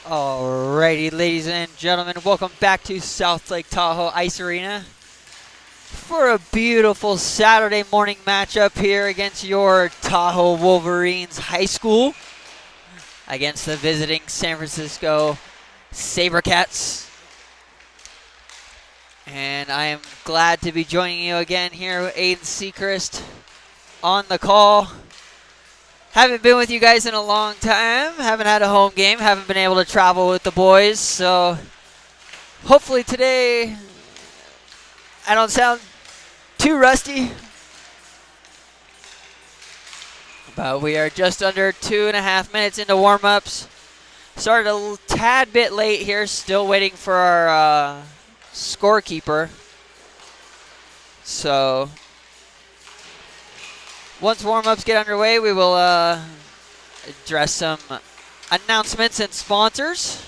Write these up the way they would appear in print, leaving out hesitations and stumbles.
Alrighty, ladies and gentlemen, welcome back to South Lake Tahoe Ice Arena for a beautiful Saturday morning matchup here against your Tahoe Wolverines High School against the visiting San Francisco SABERCATS. And I am glad to be joining you again here with Aiden Seacrest on the call. Haven't been with you guys in a long time. Haven't had a home game. Haven't been able to travel with the boys. So hopefully today I don't sound too rusty. But we are just under 2.5 minutes into warm-ups. Started a tad bit late here. Still waiting for our scorekeeper. So once warm-ups get underway, we will address some announcements and sponsors.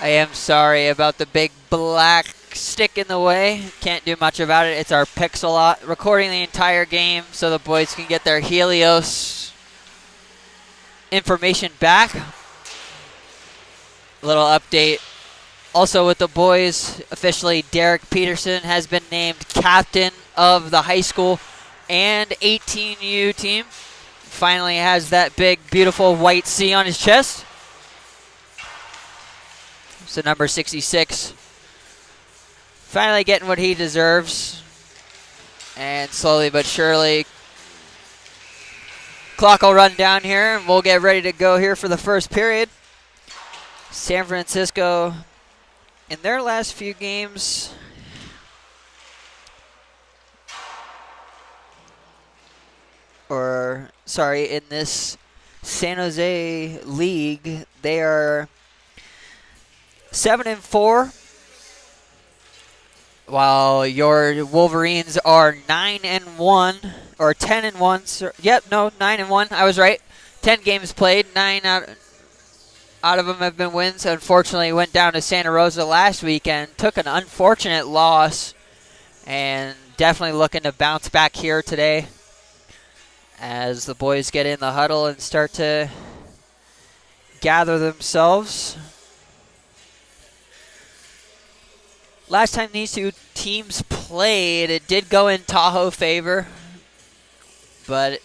I am sorry about the big black stick in the way. Can't do much about it. It's our Pixel recording the entire game so the boys can get their Helios information back. Little update. Also with the boys, officially Derek Peterson has been named captain of the high school and 18U team. Finally has that big, beautiful white C on his chest. So number 66, finally getting what he deserves. And slowly but surely, clock will run down here and we'll get ready to go here for the first period. San Francisco, in their last few games, in this San Jose league, they are 7-4, while your Wolverines are 9-1 or 10-1. Yep, no, 9-1. I was right. 10 games played, 9 out of them have been wins. Unfortunately, went down to Santa Rosa last weekend, took an unfortunate loss, and definitely looking to bounce back here today as the boys get in the huddle and start to gather themselves. Last time these two teams played, it did go in Tahoe favor, but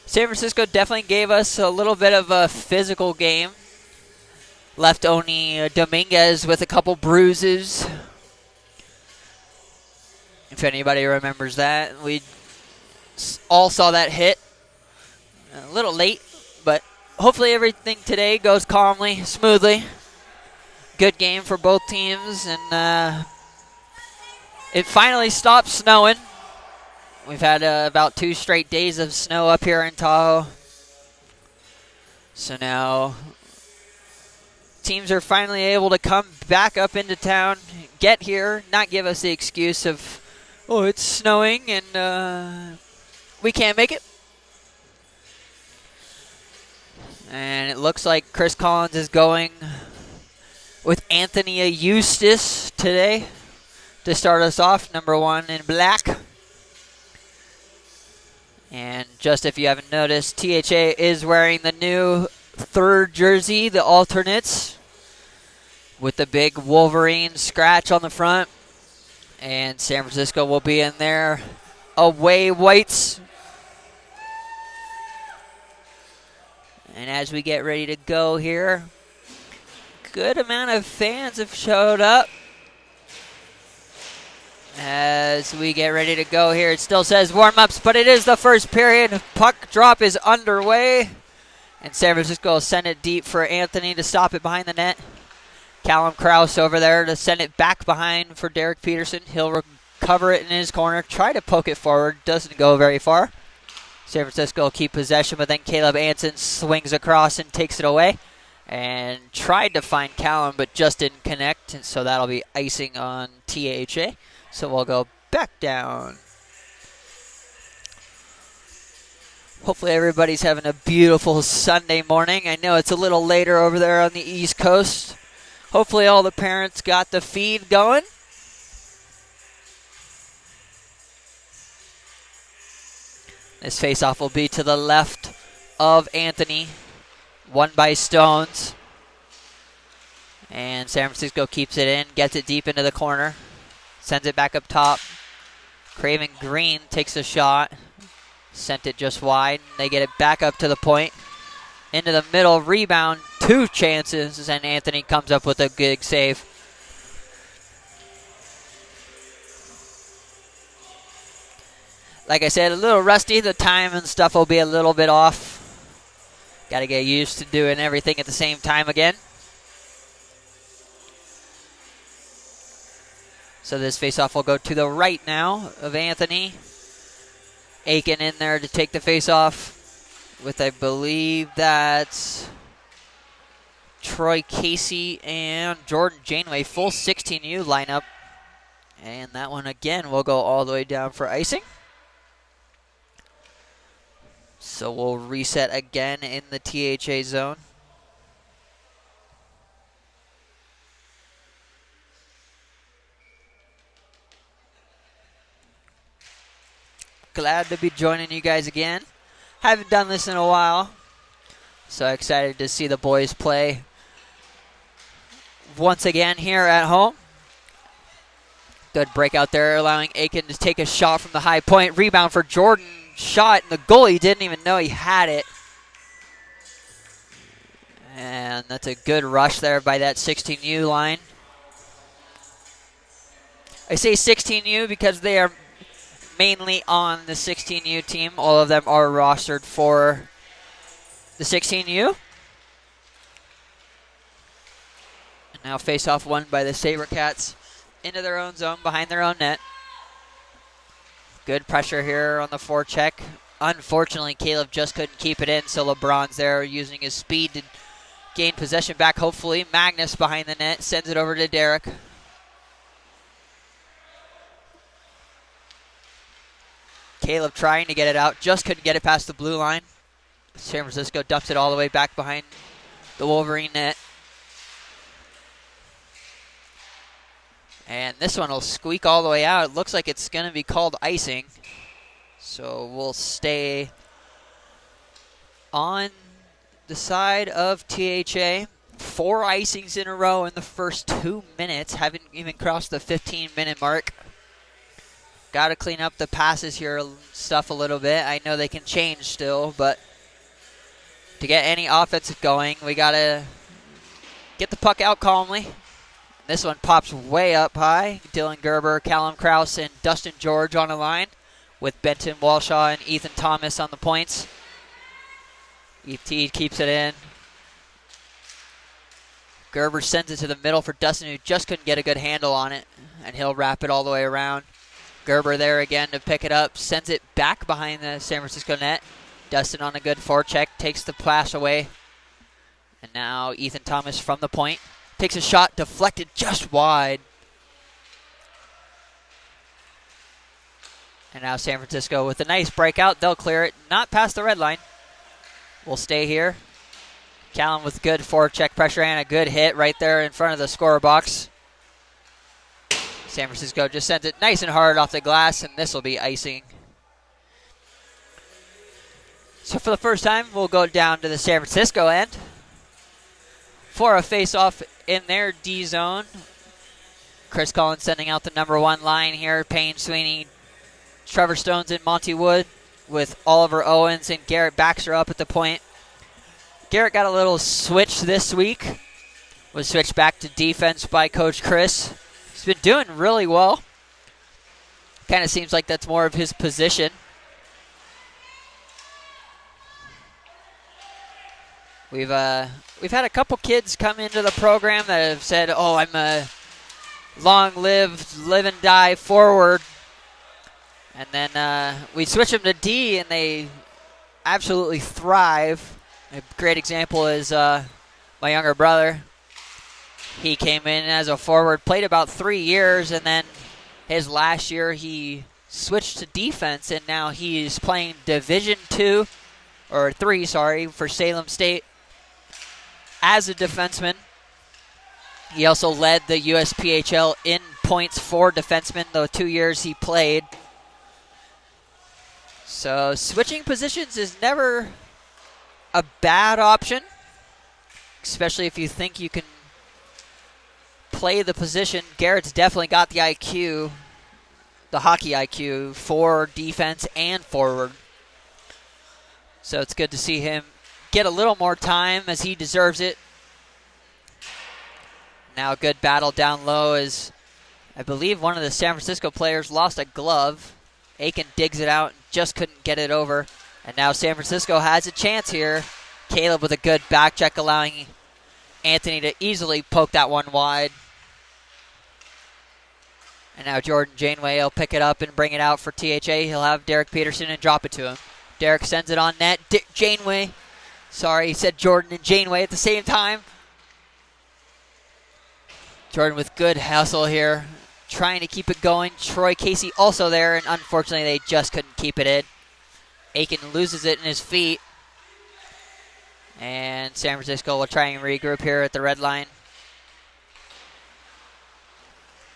San Francisco definitely gave us a little bit of a physical game. Left only Dominguez with a couple bruises. If anybody remembers that, we all saw that hit. A little late, but hopefully everything today goes calmly, smoothly. Good game for both teams, and it finally stopped snowing. We've had about 2 straight days of snow up here in Tahoe. So now teams are finally able to come back up into town, get here, not give us the excuse of, oh, it's snowing and we can't make it. And it looks like Chris Collins is going with Anthony Eustace today to start us off, number 1 in black. And just if you haven't noticed, THA is wearing the new 3rd jersey, the alternates, with the big Wolverine scratch on the front. And San Francisco will be in their away whites. And as we get ready to go here, good amount of fans have showed up. As we get ready to go here, it still says warm-ups, but it is the first period. Puck drop is underway. And San Francisco will send it deep for Anthony to stop it behind the net. Callum Krause over there to send it back behind for Derek Peterson. He'll recover it in his corner, try to poke it forward. Doesn't go very far. San Francisco will keep possession, but then Caleb Anson swings across and takes it away. And tried to find Callum, but just didn't connect. And so that'll be icing on THA. So we'll go back down. Hopefully everybody's having a beautiful Sunday morning. I know it's a little later over there on the East Coast. Hopefully all the parents got the feed going. This faceoff will be to the left of Anthony. Won by Stones. And San Francisco keeps it in, gets it deep into the corner. Sends it back up top. Craven Green takes a shot. Sent it just wide. They get it back up to the point. Into the middle, rebound, 2 chances, and Anthony comes up with a good save. Like I said, a little rusty. The time and stuff will be a little bit off. Got to get used to doing everything at the same time again. So this faceoff will go to the right now of Anthony. Aiken in there to take the faceoff with, I believe that's Troy Casey and Jordan Janeway. Full 16U lineup. And that one again will go all the way down for icing. So we'll reset again in the THA zone. Glad to be joining you guys again. Haven't done this in a while. So excited to see the boys play once again here at home. Good breakout there, allowing Aiken to take a shot from the high point. Rebound for Jordan. Shot, and the goalie didn't even know he had it. And that's a good rush there by that 16U line. I say 16U because they are mainly on the 16U team. All of them are rostered for the 16U. And now face-off won by the SABERCATS into their own zone, behind their own net. Good pressure here on the forecheck. Unfortunately, Caleb just couldn't keep it in, so LeBron's there using his speed to gain possession back, hopefully. Magnus behind the net, sends it over to Derek. Caleb trying to get it out, just couldn't get it past the blue line. San Francisco dumps it all the way back behind the Wolverine net. And this one will squeak all the way out. It looks like it's going to be called icing. So we'll stay on the side of THA. 4 icings in a row in the first 2 minutes. Haven't even crossed the 15-minute mark. Got to clean up the passes here stuff a little bit. I know they can change still, but to get any offensive going, we got to get the puck out calmly. This one pops way up high. Dylan Gerber, Callum Krause, and Dustin George on the line with Benton Walshaw and Ethan Thomas on the points. ET keeps it in. Gerber sends it to the middle for Dustin, who just couldn't get a good handle on it, and he'll wrap it all the way around. Gerber there again to pick it up, sends it back behind the San Francisco net. Dustin on a good forecheck, takes the pass away. And now Ethan Thomas from the point. Takes a shot, deflected just wide. And now San Francisco with a nice breakout. They'll clear it. Not past the red line. We'll stay here. Callum with good forecheck pressure and a good hit right there in front of the scorer box. San Francisco just sent it nice and hard off the glass, and this will be icing. So for the first time, we'll go down to the San Francisco end for a face-off in their D zone. Chris Collins sending out the number 1 line here. Payne Sweeney, Trevor Stones, and Monty Wood with Oliver Owens and Garrett Baxter up at the point. Garrett got a little switch this week. Was switched back to defense by Coach Chris. He's been doing really well. Kind of seems like that's more of his position. We've had a couple kids come into the program that have said, "Oh, I'm a long-lived, live and die forward," and then we switch them to D, and they absolutely thrive. A great example is my younger brother. He came in as a forward, played about 3 years, and then his last year he switched to defense, and now he's playing Division 2 or 3, sorry, for Salem State as a defenseman. He also led the USPHL in points for defensemen the 2 years he played. So switching positions is never a bad option, especially if you think you can play the position. Garrett's definitely got the IQ, the hockey IQ, for defense and forward. So it's good to see him get a little more time as he deserves it. Now a good battle down low as I believe one of the San Francisco players lost a glove. Aiken digs it out and just couldn't get it over. And now San Francisco has a chance here. Caleb with a good back check, allowing Anthony to easily poke that one wide. And now Jordan Janeway will pick it up and bring it out for THA. He'll have Derek Peterson and drop it to him. Derek sends it on net. Janeway. Sorry, he said Jordan and Janeway at the same time. Jordan with good hustle here, trying to keep it going. Troy Casey also there, and unfortunately they just couldn't keep it in. Aiken loses it in his feet. And San Francisco will try and regroup here at the red line.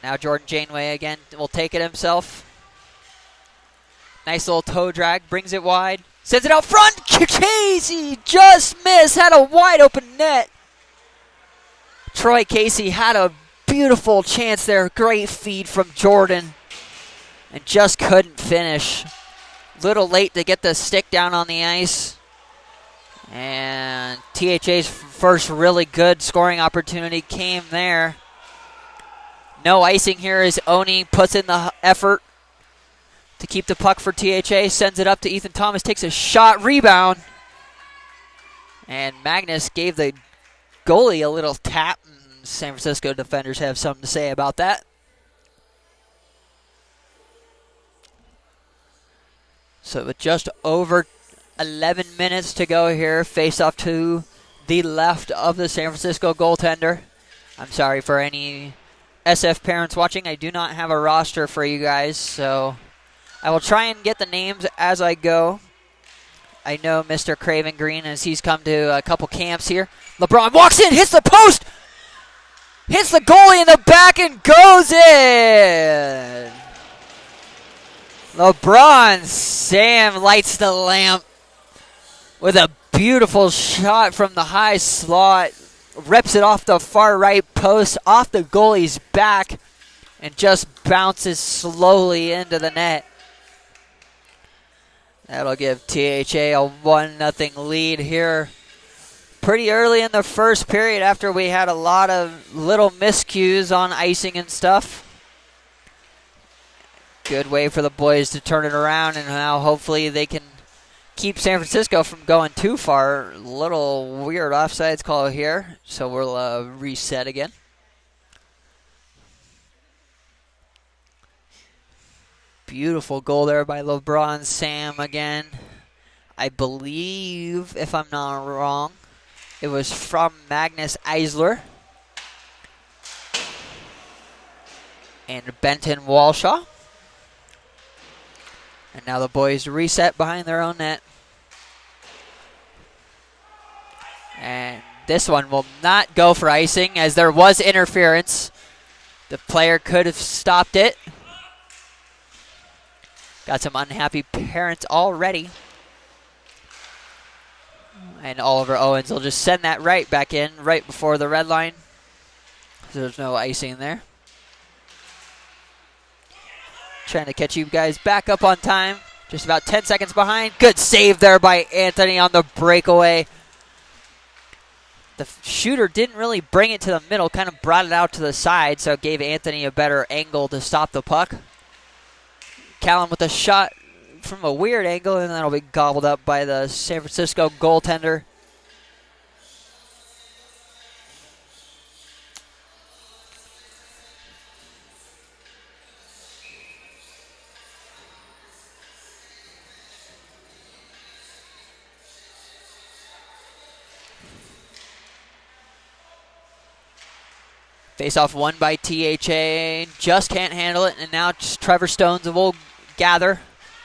Now Jordan Janeway again will take it himself. Nice little toe drag, brings it wide. Sends it out front. Casey just missed, had a wide open net. Troy Casey had a beautiful chance there. Great feed from Jordan. And just couldn't finish. Little late to get the stick down on the ice. And THA's first really good scoring opportunity came there. No icing here as Oni puts in the effort to keep the puck for THA. Sends it up to Ethan Thomas. Takes a shot. Rebound. And Magnus gave the goalie a little tap. San Francisco defenders have something to say about that. So with just over 11 minutes to go here, face off to the left of the San Francisco goaltender. I'm sorry for any SF parents watching. I do not have a roster for you guys, so I will try and get the names as I go. I know Mr. Craven Green as he's come to a couple camps here. LeBron walks in, hits the post! Hits the goalie in the back and goes in. LeBron Sam lights the lamp with a beautiful shot from the high slot. Rips it off the far right post, off the goalie's back, and just bounces slowly into the net. That'll give THA a 1-0 lead here. Pretty early in the first period after we had a lot of little miscues on icing and stuff. Good way for the boys to turn it around, and now hopefully they can keep San Francisco from going too far. Little weird offsides call here, so we'll reset again. Beautiful goal there by LeBron Sam again. I believe, if I'm not wrong, it was from Magnus Eisler and Benton Walshaw. And now the boys reset behind their own net. And this one will not go for icing as there was interference. The player could have stopped it. Got some unhappy parents already. And Oliver Owens will just send that right back in right before the red line. So there's no icing there. Trying to catch you guys back up on time. Just about 10 seconds behind. Good save there by Anthony on the breakaway. The shooter didn't really bring it to the middle, kind of brought it out to the side, so it gave Anthony a better angle to stop the puck. Callan with a shot from a weird angle, and that'll be gobbled up by the San Francisco goaltender. Face-off won by THA. Just can't handle it, and now just Trevor Stones will gather.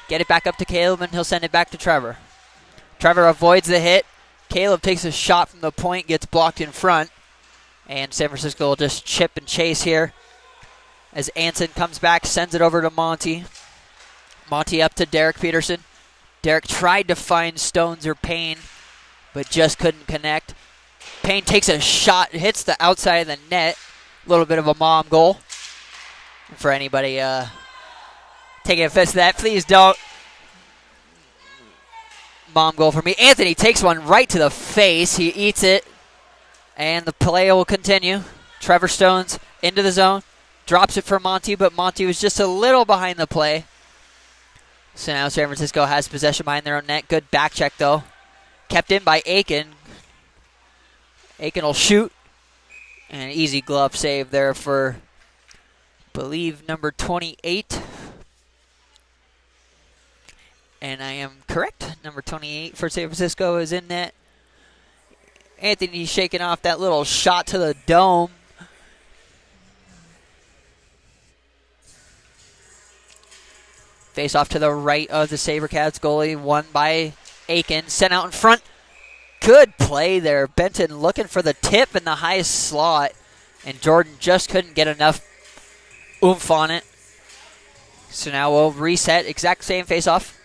Get it back up to Caleb, and he'll send it back to Trevor. Trevor avoids the hit. Caleb takes a shot from the point, gets blocked in front. And San Francisco will just chip and chase here. As Anson comes back, sends it over to Monty. Monty up to Derek Peterson. Derek tried to find Stones or Payne, but just couldn't connect. Payne takes a shot, hits the outside of the net. A little bit of a mom goal. For anybody taking offense to that, please don't. Mom goal for me. Anthony takes one right to the face. He eats it. And the play will continue. Trevor Stones into the zone. Drops it for Monty, but Monty was just a little behind the play. So now San Francisco has possession behind their own net. Good back check, though. Kept in by Aiken. Aiken will shoot. And an easy glove save there for, I believe, number 28. And I am correct. Number 28 for San Francisco is in net. Anthony shaking off that little shot to the dome. Face off to the right of the SABERCATS goalie. Won by Aiken. Sent out in front. Good play there. Benton looking for the tip in the highest slot. And Jordan just couldn't get enough oomph on it. So now we'll reset. Exact same face-off.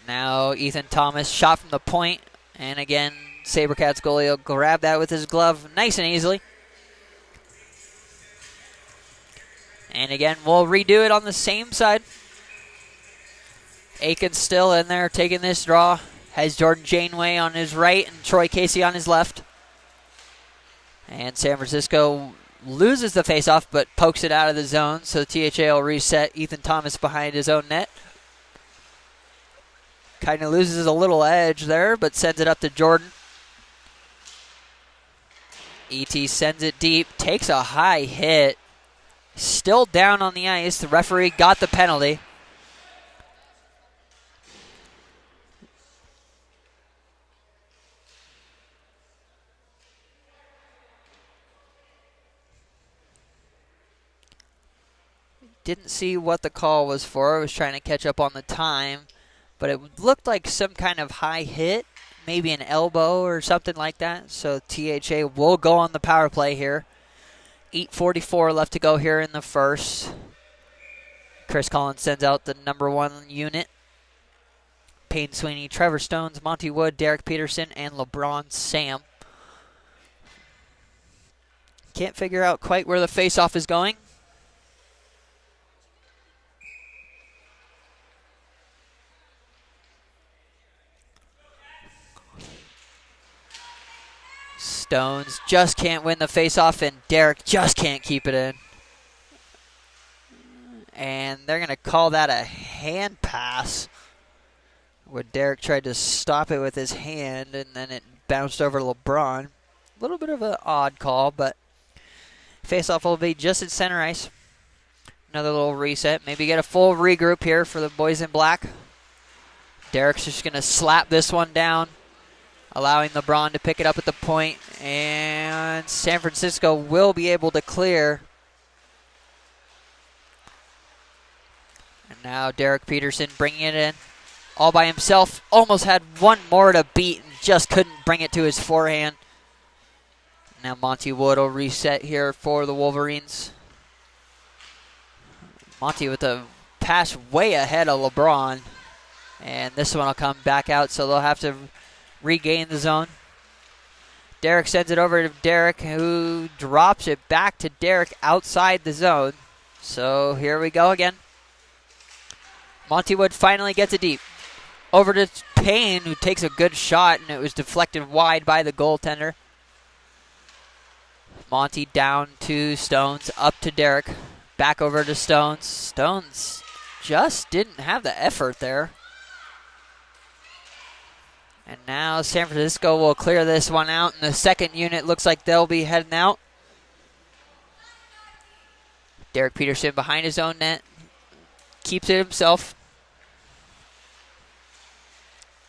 Now Ethan Thomas shot from the point. And again, SABERCATS goalie will grab that with his glove nice and easily. And again, we'll redo it on the same side. Aiken still in there taking this draw. Has Jordan Janeway on his right and Troy Casey on his left. And San Francisco loses the faceoff but pokes it out of the zone. So THA will reset. Ethan Thomas behind his own net. Kind of loses a little edge there but sends it up to Jordan. ET sends it deep. Takes a high hit. Still down on the ice. The referee got the penalty. Didn't see what the call was for. I was trying to catch up on the time. But it looked like some kind of high hit. Maybe an elbow or something like that. So THA will go on the power play here. 8:44 left to go here in the first. Chris Collins sends out the number 1 unit. Payne Sweeney, Trevor Stones, Monty Wood, Derek Peterson, and LeBron Sam. Can't figure out quite where the faceoff is going. Stones just can't win the faceoff, and Derek just can't keep it in. And they're going to call that a hand pass, where Derek tried to stop it with his hand, and then it bounced over LeBron. A little bit of an odd call, but faceoff will be just at center ice. Another little reset. Maybe get a full regroup here for the boys in black. Derek's just going to slap this one down, allowing LeBron to pick it up at the point, and San Francisco will be able to clear. And now Derek Peterson bringing it in all by himself. Almost had one more to beat and just couldn't bring it to his forehand. Now Monty Wood will reset here for the Wolverines. Monty with a pass way ahead of LeBron. And this one will come back out, so they'll have to regain the zone. Derek sends it over to Derek, who drops it back to Derek outside the zone. So here we go again. Monty Wood finally gets it deep. Over to Payne, who takes a good shot, and it was deflected wide by the goaltender. Monty down to Stones, up to Derek. Back over to Stones. Stones just didn't have the effort there. And now San Francisco will clear this one out, and the second unit looks like they'll be heading out. Derek Peterson behind his own net. Keeps it himself.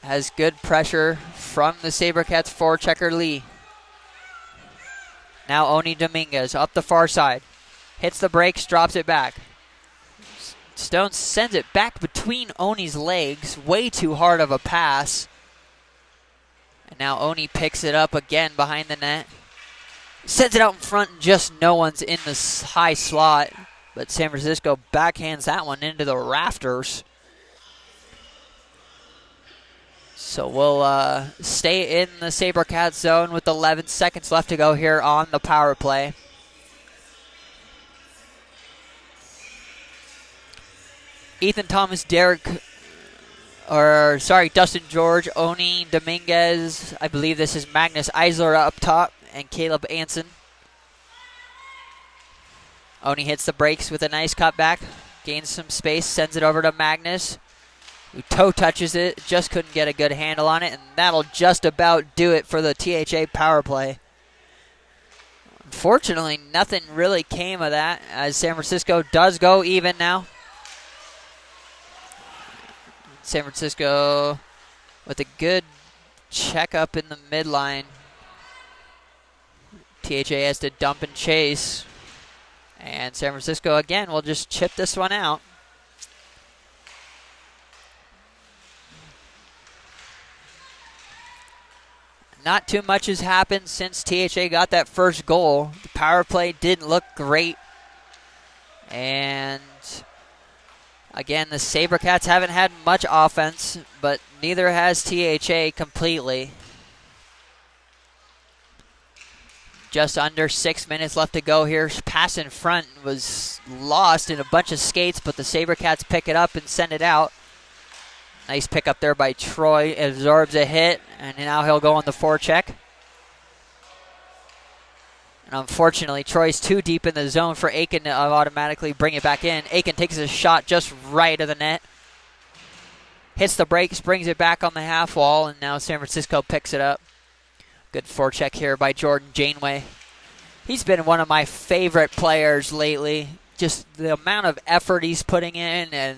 Has good pressure from the SABERCATS forechecker Lee. Now Oni Dominguez up the far side. Hits the brakes, drops it back. Stones sends it back between Oni's legs. Way too hard of a pass. And now Oni picks it up again behind the net. Sends it out in front and just no one's in the high slot. But San Francisco backhands that one into the rafters. So we'll stay in the SABERCATS zone with 11 seconds left to go here on the power play. Ethan Thomas, Dustin George, Oni Dominguez. I believe this is Magnus Eisler up top, and Caleb Anson. Oni hits the brakes with a nice cutback, gains some space, sends it over to Magnus, who toe touches it, just couldn't get a good handle on it, and that'll just about do it for the THA power play. Unfortunately, nothing really came of that, as San Francisco does go even now. San Francisco with a good checkup in the midline. THA has to dump and chase. And San Francisco, again, will just chip this one out. Not too much has happened since THA got that first goal. The power play didn't look great. And again, the SABERCATS haven't had much offense, but neither has THA completely. Just under 6 minutes left to go here. Pass in front was lost in a bunch of skates, but the SABERCATS pick it up and send it out. Nice pickup there by Troy. Absorbs a hit, and now he'll go on the forecheck. And unfortunately, Troy's too deep in the zone for Aiken to automatically bring it back in. Aiken takes a shot just right of the net. Hits the brakes, brings it back on the half wall, and now San Francisco picks it up. Good forecheck here by Jordan Janeway. He's been one of my favorite players lately. Just the amount of effort he's putting in and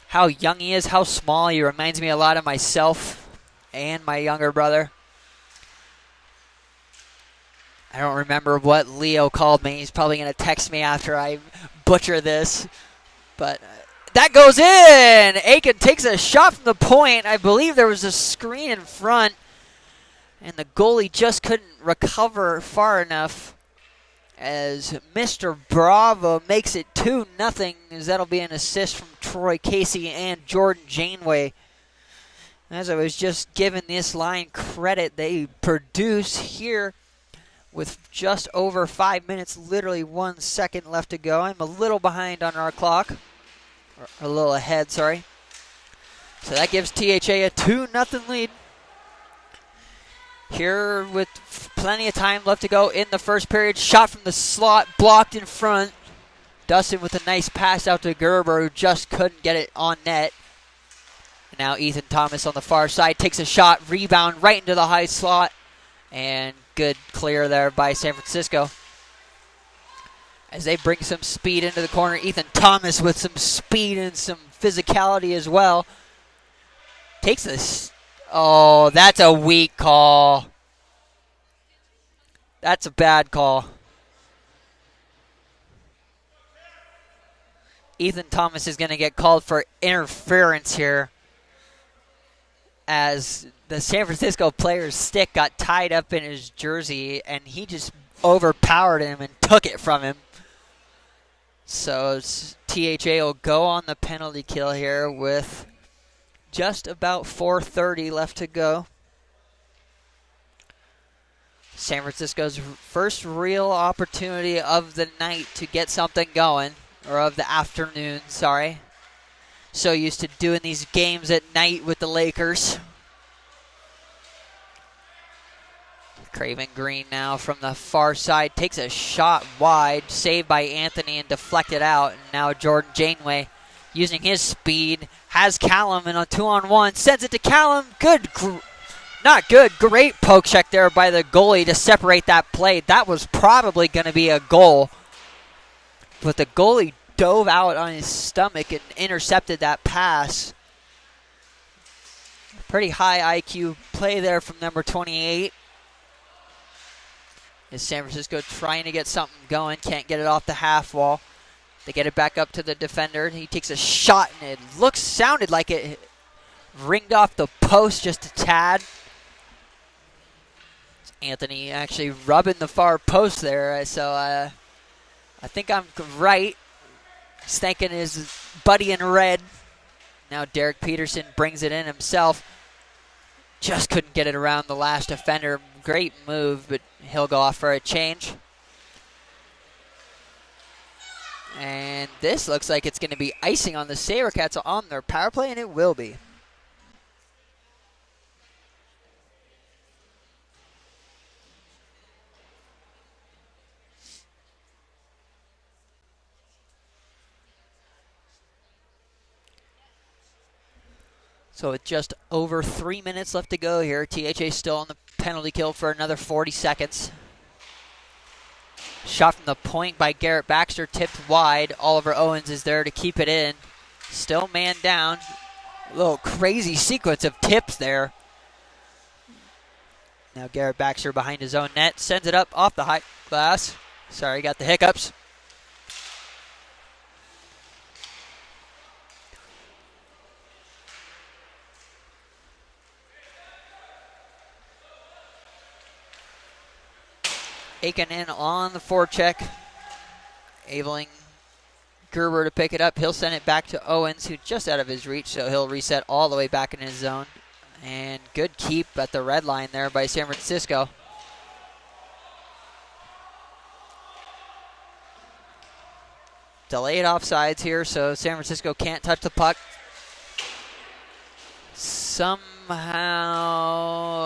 how young he is, how small. He reminds me a lot of myself and my younger brother. I don't remember what Leo called me. He's probably going to text me after I butcher this. But that goes in! Aiken takes a shot from the point. I believe there was a screen in front, and the goalie just couldn't recover far enough as Mr. Bravo makes it 2-0, as that'll be an assist from Troy Casey and Jordan Janeway. As I was just giving this line credit, they produce here with just over 5 minutes, literally 1 second left to go. I'm a little behind on our clock, or a little ahead, sorry. So that gives THA a 2-0 lead. Here with plenty of time left to go in the first period. Shot from the slot, blocked in front. Dustin with a nice pass out to Gerber, who just couldn't get it on net. And now Ethan Thomas on the far side takes a shot, rebound right into the high slot. And good clear there by San Francisco. As they bring some speed into the corner, Ethan Thomas with some speed and some physicality as well. Takes this. Oh, that's a weak call. That's a bad call. Ethan Thomas is going to get called for interference here, as the San Francisco player's stick got tied up in his jersey, and he just overpowered him and took it from him. So THA will go on the penalty kill here with just about 4:30 left to go. San Francisco's first real opportunity of the night to get something going, or of the afternoon, sorry. So used to doing these games at night with the Lakers. Craven Green now from the far side takes a shot wide, saved by Anthony and deflected out. And now Jordan Janeway using his speed, has Callum in a 2-on-1, sends it to Callum. Not good, great poke check there by the goalie to separate that play. That was probably going to be a goal, but the goalie dove out on his stomach and intercepted that pass. Pretty high IQ play there from number 28. Is San Francisco trying to get something going, can't get it off the half wall. They get it back up to the defender. He takes a shot, and it sounded like it ringed off the post just a tad. Anthony actually rubbing the far post there, so I think I'm right. He's thanking his buddy in red. Now Derek Peterson brings it in himself. Just couldn't get it around the last defender. Great move, but he'll go off for a change. And this looks like it's going to be icing on the SABERCATS on their power play, and it will be. So with just over 3 minutes left to go here, THA still on the penalty kill for another 40 seconds. Shot from the point by Garrett Baxter, tipped wide. Oliver Owens is there to keep it in. Still man down. A little crazy sequence of tips there. Now Garrett Baxter behind his own net, sends it up off the high glass. Sorry, got the hiccups. Aiken in on the forecheck. Enabling Gerber to pick it up. He'll send it back to Owens, who's just out of his reach, so he'll reset all the way back in his zone. And good keep at the red line there by San Francisco. Delayed offsides here, so San Francisco can't touch the puck. Somehow,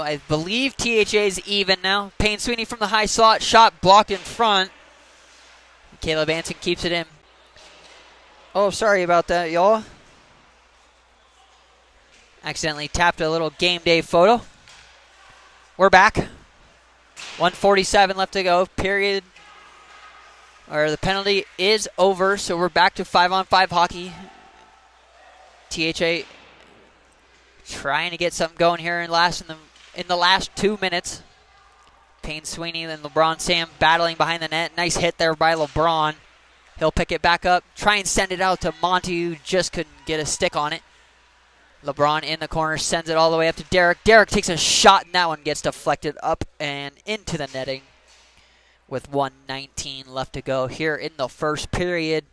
I believe THA's even now. Payne Sweeney from the high slot, shot blocked in front. Caleb Anson keeps it in. Oh, sorry about that, y'all. Accidentally tapped a little game day photo. We're back. 1:47 left to go. Period. Or the penalty is over, so we're back to 5-on-5 hockey. THA trying to get something going here in the last 2 minutes. Payne Sweeney and LeBron Sam battling behind the net. Nice hit there by LeBron. He'll pick it back up, try and send it out to Monty, who just couldn't get a stick on it. LeBron in the corner, sends it all the way up to Derek. Derek takes a shot, and that one gets deflected up and into the netting with 1:19 left to go here in the first period.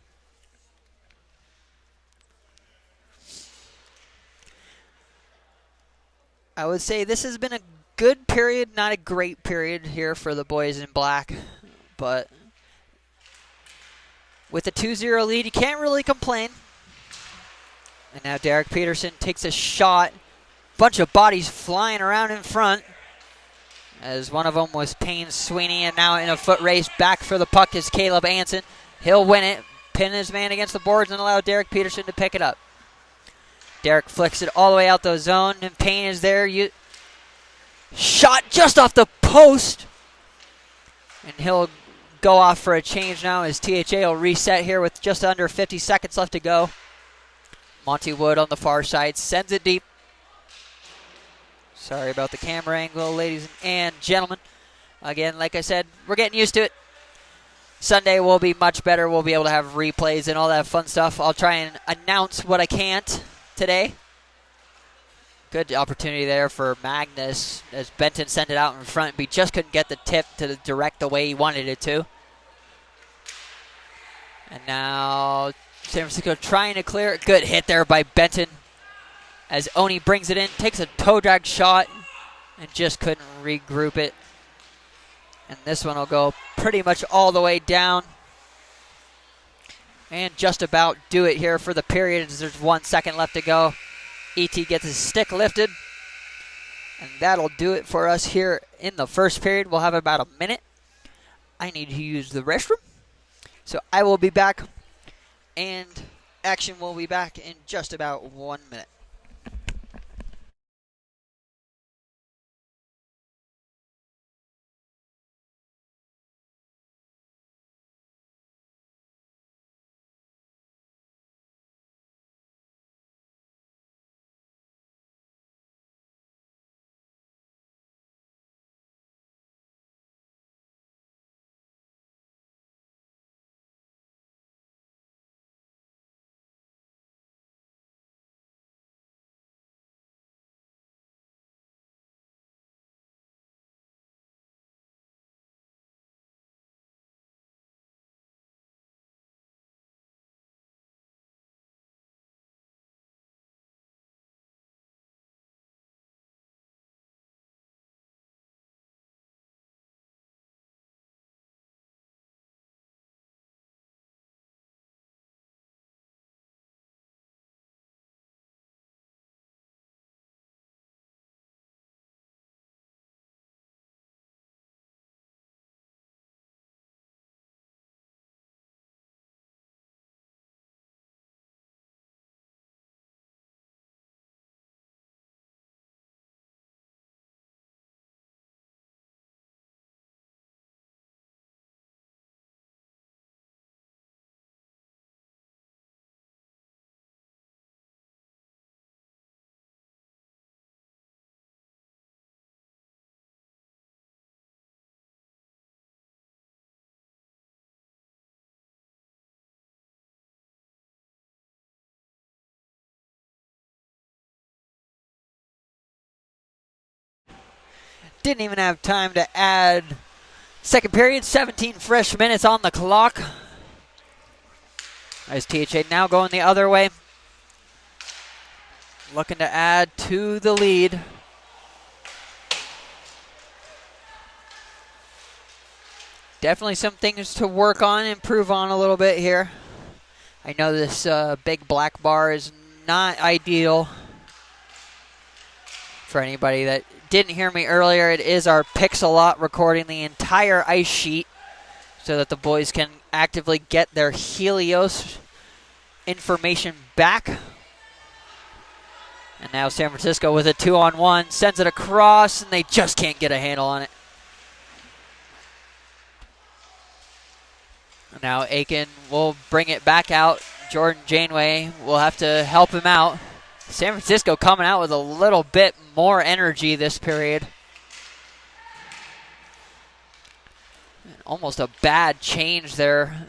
I would say this has been a good period, not a great period here for the boys in black, but with a 2-0 lead, you can't really complain. And now Derek Peterson takes a shot. Bunch of bodies flying around in front, as one of them was Payne Sweeney, and now in a foot race back for the puck is Caleb Anson. He'll win it, pin his man against the boards, and allow Derek Peterson to pick it up. Derek flicks it all the way out the zone, and Payne is there. Shot just off the post, and he'll go off for a change now as THA will reset here with just under 50 seconds left to go. Monty Wood on the far side sends it deep. Sorry about the camera angle, ladies and gentlemen. Again, like I said, we're getting used to it. Sunday will be much better. We'll be able to have replays and all that fun stuff. I'll try and announce what I can't today. Good opportunity there for Magnus as Benton sent it out in front, but he just couldn't get the tip to direct the way he wanted it to. And now San Francisco trying to clear it. Good hit there by Benton as Oni brings it in, takes a toe drag shot, and just couldn't regroup it. And this one will go pretty much all the way down. And just about do it here for the period as there's 1 second left to go. ET gets his stick lifted. And that'll do it for us here in the first period. We'll have about a minute. I need to use the restroom. So I will be back. And action will be back in just about 1 minute. Didn't even have time to add second period. 17 fresh minutes on the clock. As THA now going the other way. Looking to add to the lead. Definitely some things to work on, improve on a little bit here. I know this big black bar is not ideal for anybody that didn't hear me earlier. It is our Pixelot recording the entire ice sheet so that the boys can actively get their Helios information back. And now San Francisco with a 2-on-1 sends it across, and they just can't get a handle on it. Now Aiken will bring it back out. Jordan Janeway will have to help him out. San Francisco coming out with a little bit more energy this period. And almost a bad change there.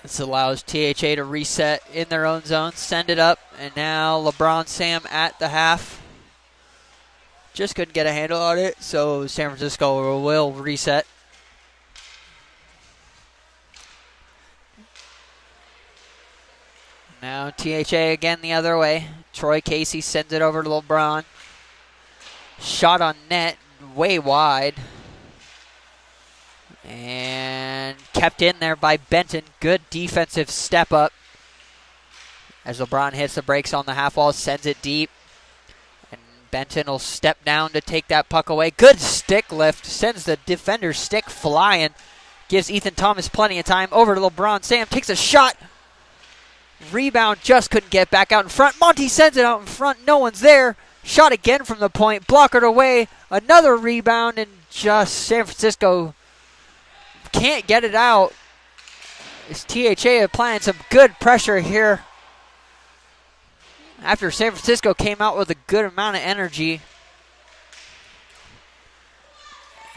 This allows THA to reset in their own zone, send it up, and now LeBron Sam at the half. Just couldn't get a handle on it, so San Francisco will reset. Now THA again the other way. Troy Casey sends it over to LeBron. Shot on net, way wide. And kept in there by Benton. Good defensive step up. As LeBron hits the brakes on the half wall, sends it deep. And Benton will step down to take that puck away. Good stick lift, sends the defender's stick flying. Gives Ethan Thomas plenty of time. Over to LeBron. Sam takes a shot. Rebound, just couldn't get back out in front. Monty sends it out in front. No one's there. Shot again from the point. Blockered away. Another rebound, and just San Francisco can't get it out. It's THA applying some good pressure here. After San Francisco came out with a good amount of energy.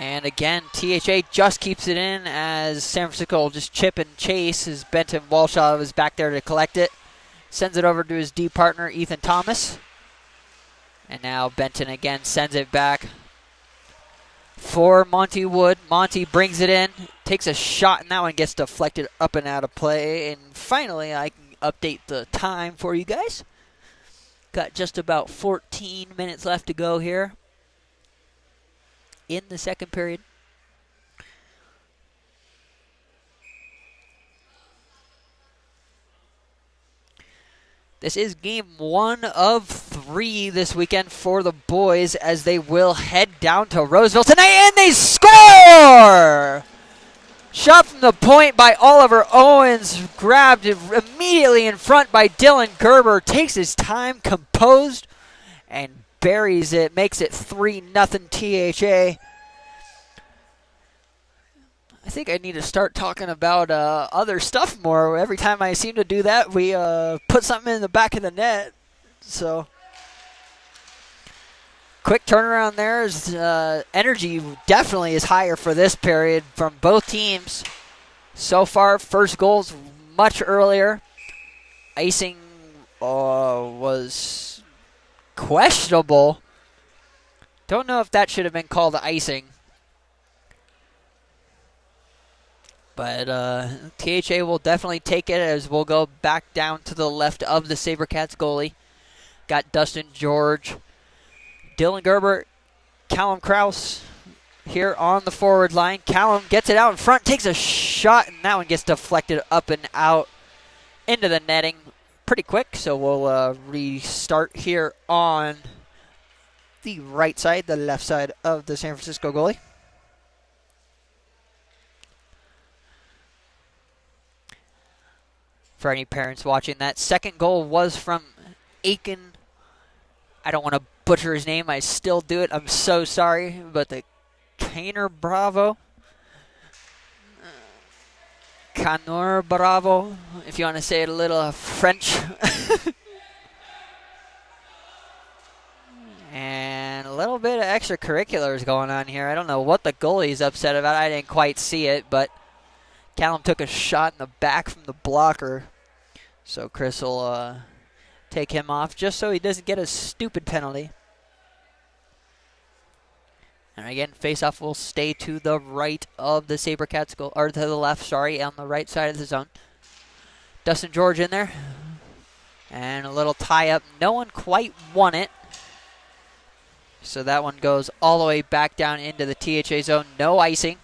And again, THA just keeps it in as San Francisco will just chip and chase as Benton Walshaw was back there to collect it. Sends it over to his D partner, Ethan Thomas. And now Benton again sends it back for Monty Wood. Monty brings it in, takes a shot, and that one gets deflected up and out of play. And finally, I can update the time for you guys. Got just about 14 minutes left to go here in the second period. This is game 1 of 3 this weekend for the boys as they will head down to Roseville tonight, and they score! Shot from the point by Oliver Owens, grabbed immediately in front by Dylan Gerber, takes his time, composed, and buries it, makes it 3-0 THA. I think I need to start talking about other stuff more. Every time I seem to do that, we put something in the back of the net. So, quick turnaround there. Energy definitely is higher for this period from both teams. So far, first goal's much earlier. Icing was questionable. Don't know if that should have been called icing. But THA will definitely take it as we'll go back down to the left of the SABERCATS goalie. Got Dustin George, Dylan Gerber, Callum Kraus here on the forward line. Callum gets it out in front, takes a shot, and that one gets deflected up and out into the netting pretty quick. So we'll restart here on the right side, the left side of the San Francisco goalie. For any parents watching, that second goal was from Aiken. I don't want to butcher his name. I still do it. I'm so sorry. But the Canor Bravo. Canor Bravo, if you want to say it a little French. And a little bit of extracurriculars going on here. I don't know what the goalie's upset about. I didn't quite see it, but Callum took a shot in the back from the blocker. So Chris will take him off just so he doesn't get a stupid penalty. And again, faceoff will stay to the right of the SABERCATS goal, or to the left, sorry, on the right side of the zone. Dustin George in there. And a little tie-up. No one quite won it. So that one goes all the way back down into the THA zone. No icing.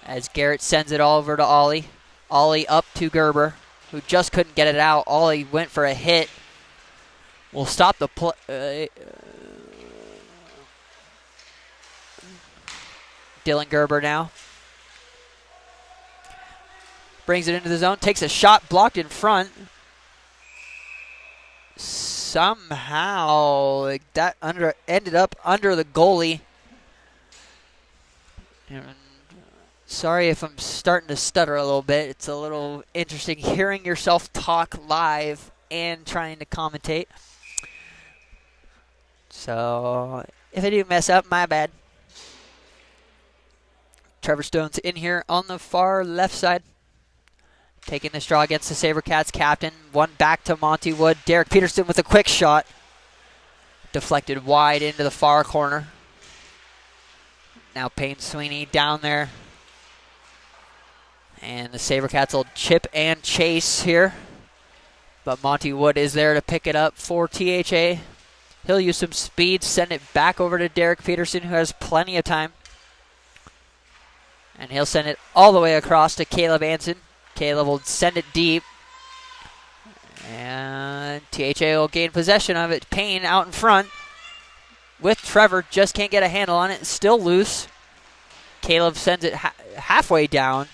As Garrett sends it all over to Ollie. Ollie up to Gerber, who just couldn't get it out. Ollie went for a hit. We'll stop the play. Dylan Gerber now. Brings it into the zone. Takes a shot, blocked in front. Somehow that ended up under the goalie. And sorry if I'm starting to stutter a little bit. It's a little interesting hearing yourself talk live and trying to commentate. So if I do mess up, my bad. Trevor Stone's in here on the far left side. Taking this draw against the SABERCATS captain. One back to Monty Wood. Derek Peterson with a quick shot. Deflected wide into the far corner. Now Payne Sweeney down there. And the SABERCATS will chip and chase here. But Monty Wood is there to pick it up for THA. He'll use some speed, send it back over to Derek Peterson, who has plenty of time. And he'll send it all the way across to Caleb Anson. Caleb will send it deep. And THA will gain possession of it. Payne out in front with Trevor. Just can't get a handle on it. Still loose. Caleb sends it halfway down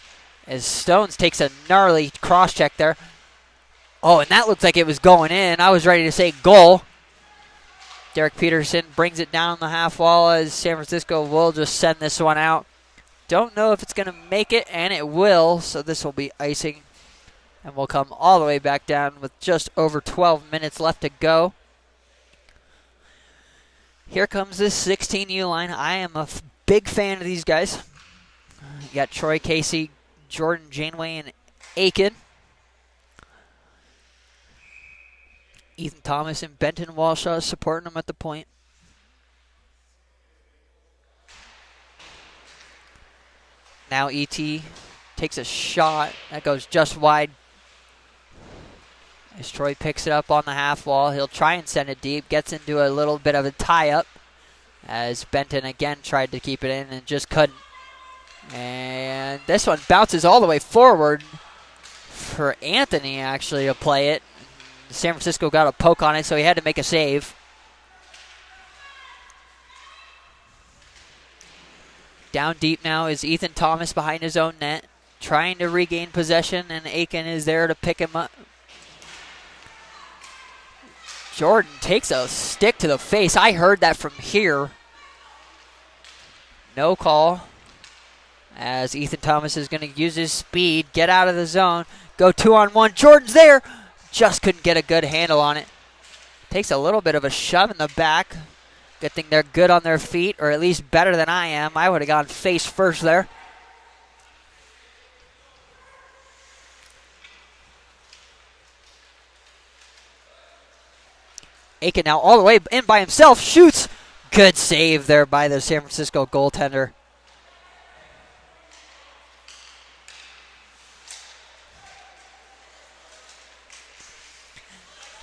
as Stones takes a gnarly cross check there. Oh, and that looked like it was going in. I was ready to say goal. Derek Peterson brings it down the half wall as San Francisco will just send this one out. Don't know if it's going to make it, and it will, so this will be icing. And we'll come all the way back down with just over 12 minutes left to go. Here comes this 16U line. I am a big fan of these guys. You got Troy Casey, Jordan Janeway, and Aiken. Ethan Thomas and Benton Walshaw supporting them at the point. Now E.T. takes a shot that goes just wide. As Troy picks it up on the half wall, he'll try and send it deep. Gets into a little bit of a tie-up as Benton again tried to keep it in and just couldn't. And this one bounces all the way forward for Anthony actually to play it. San Francisco got a poke on it, so he had to make a save. Down deep now is Ethan Thomas behind his own net, trying to regain possession, and Aiken is there to pick him up. Jordan takes a stick to the face. I heard that from here. No call, as Ethan Thomas is going to use his speed, get out of the zone, go 2-on-1. Jordan's there. Just couldn't get a good handle on it. Takes a little bit of a shove in the back. Good thing they're good on their feet, or at least better than I am. I would have gone face first there. Aiken now all the way in by himself, shoots. Good save there by the San Francisco goaltender.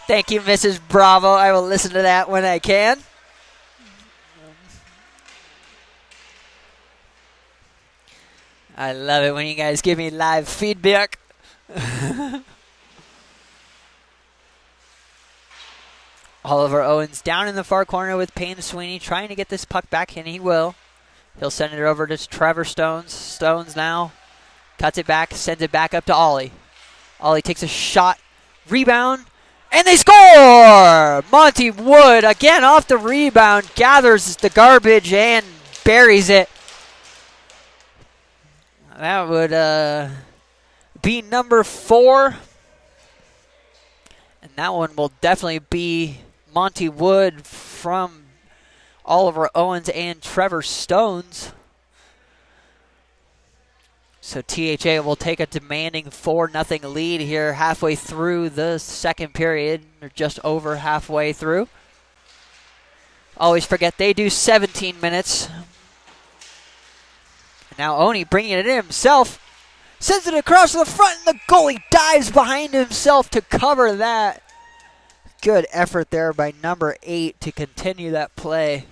Thank you, Mrs. Bravo. I will listen to that when I can. I love it when you guys give me live feedback. Oliver Owens down in the far corner with Payne Sweeney trying to get this puck back, and he will. He'll send it over to Trevor Stones. Stones now cuts it back, sends it back up to Ollie. Ollie takes a shot, rebound, and they score! Monty Wood, again off the rebound, gathers the garbage and buries it. That would be number 4. And that one will definitely be Monty Wood from Oliver Owens and Trevor Stones. So THA will take a demanding 4-0 lead here halfway through the second period, or just over halfway through. Always forget they do 17 minutes. And now Oni bringing it in himself. Sends it across the front, and the goalie dives behind himself to cover that. Good effort there by number 8 to continue that play.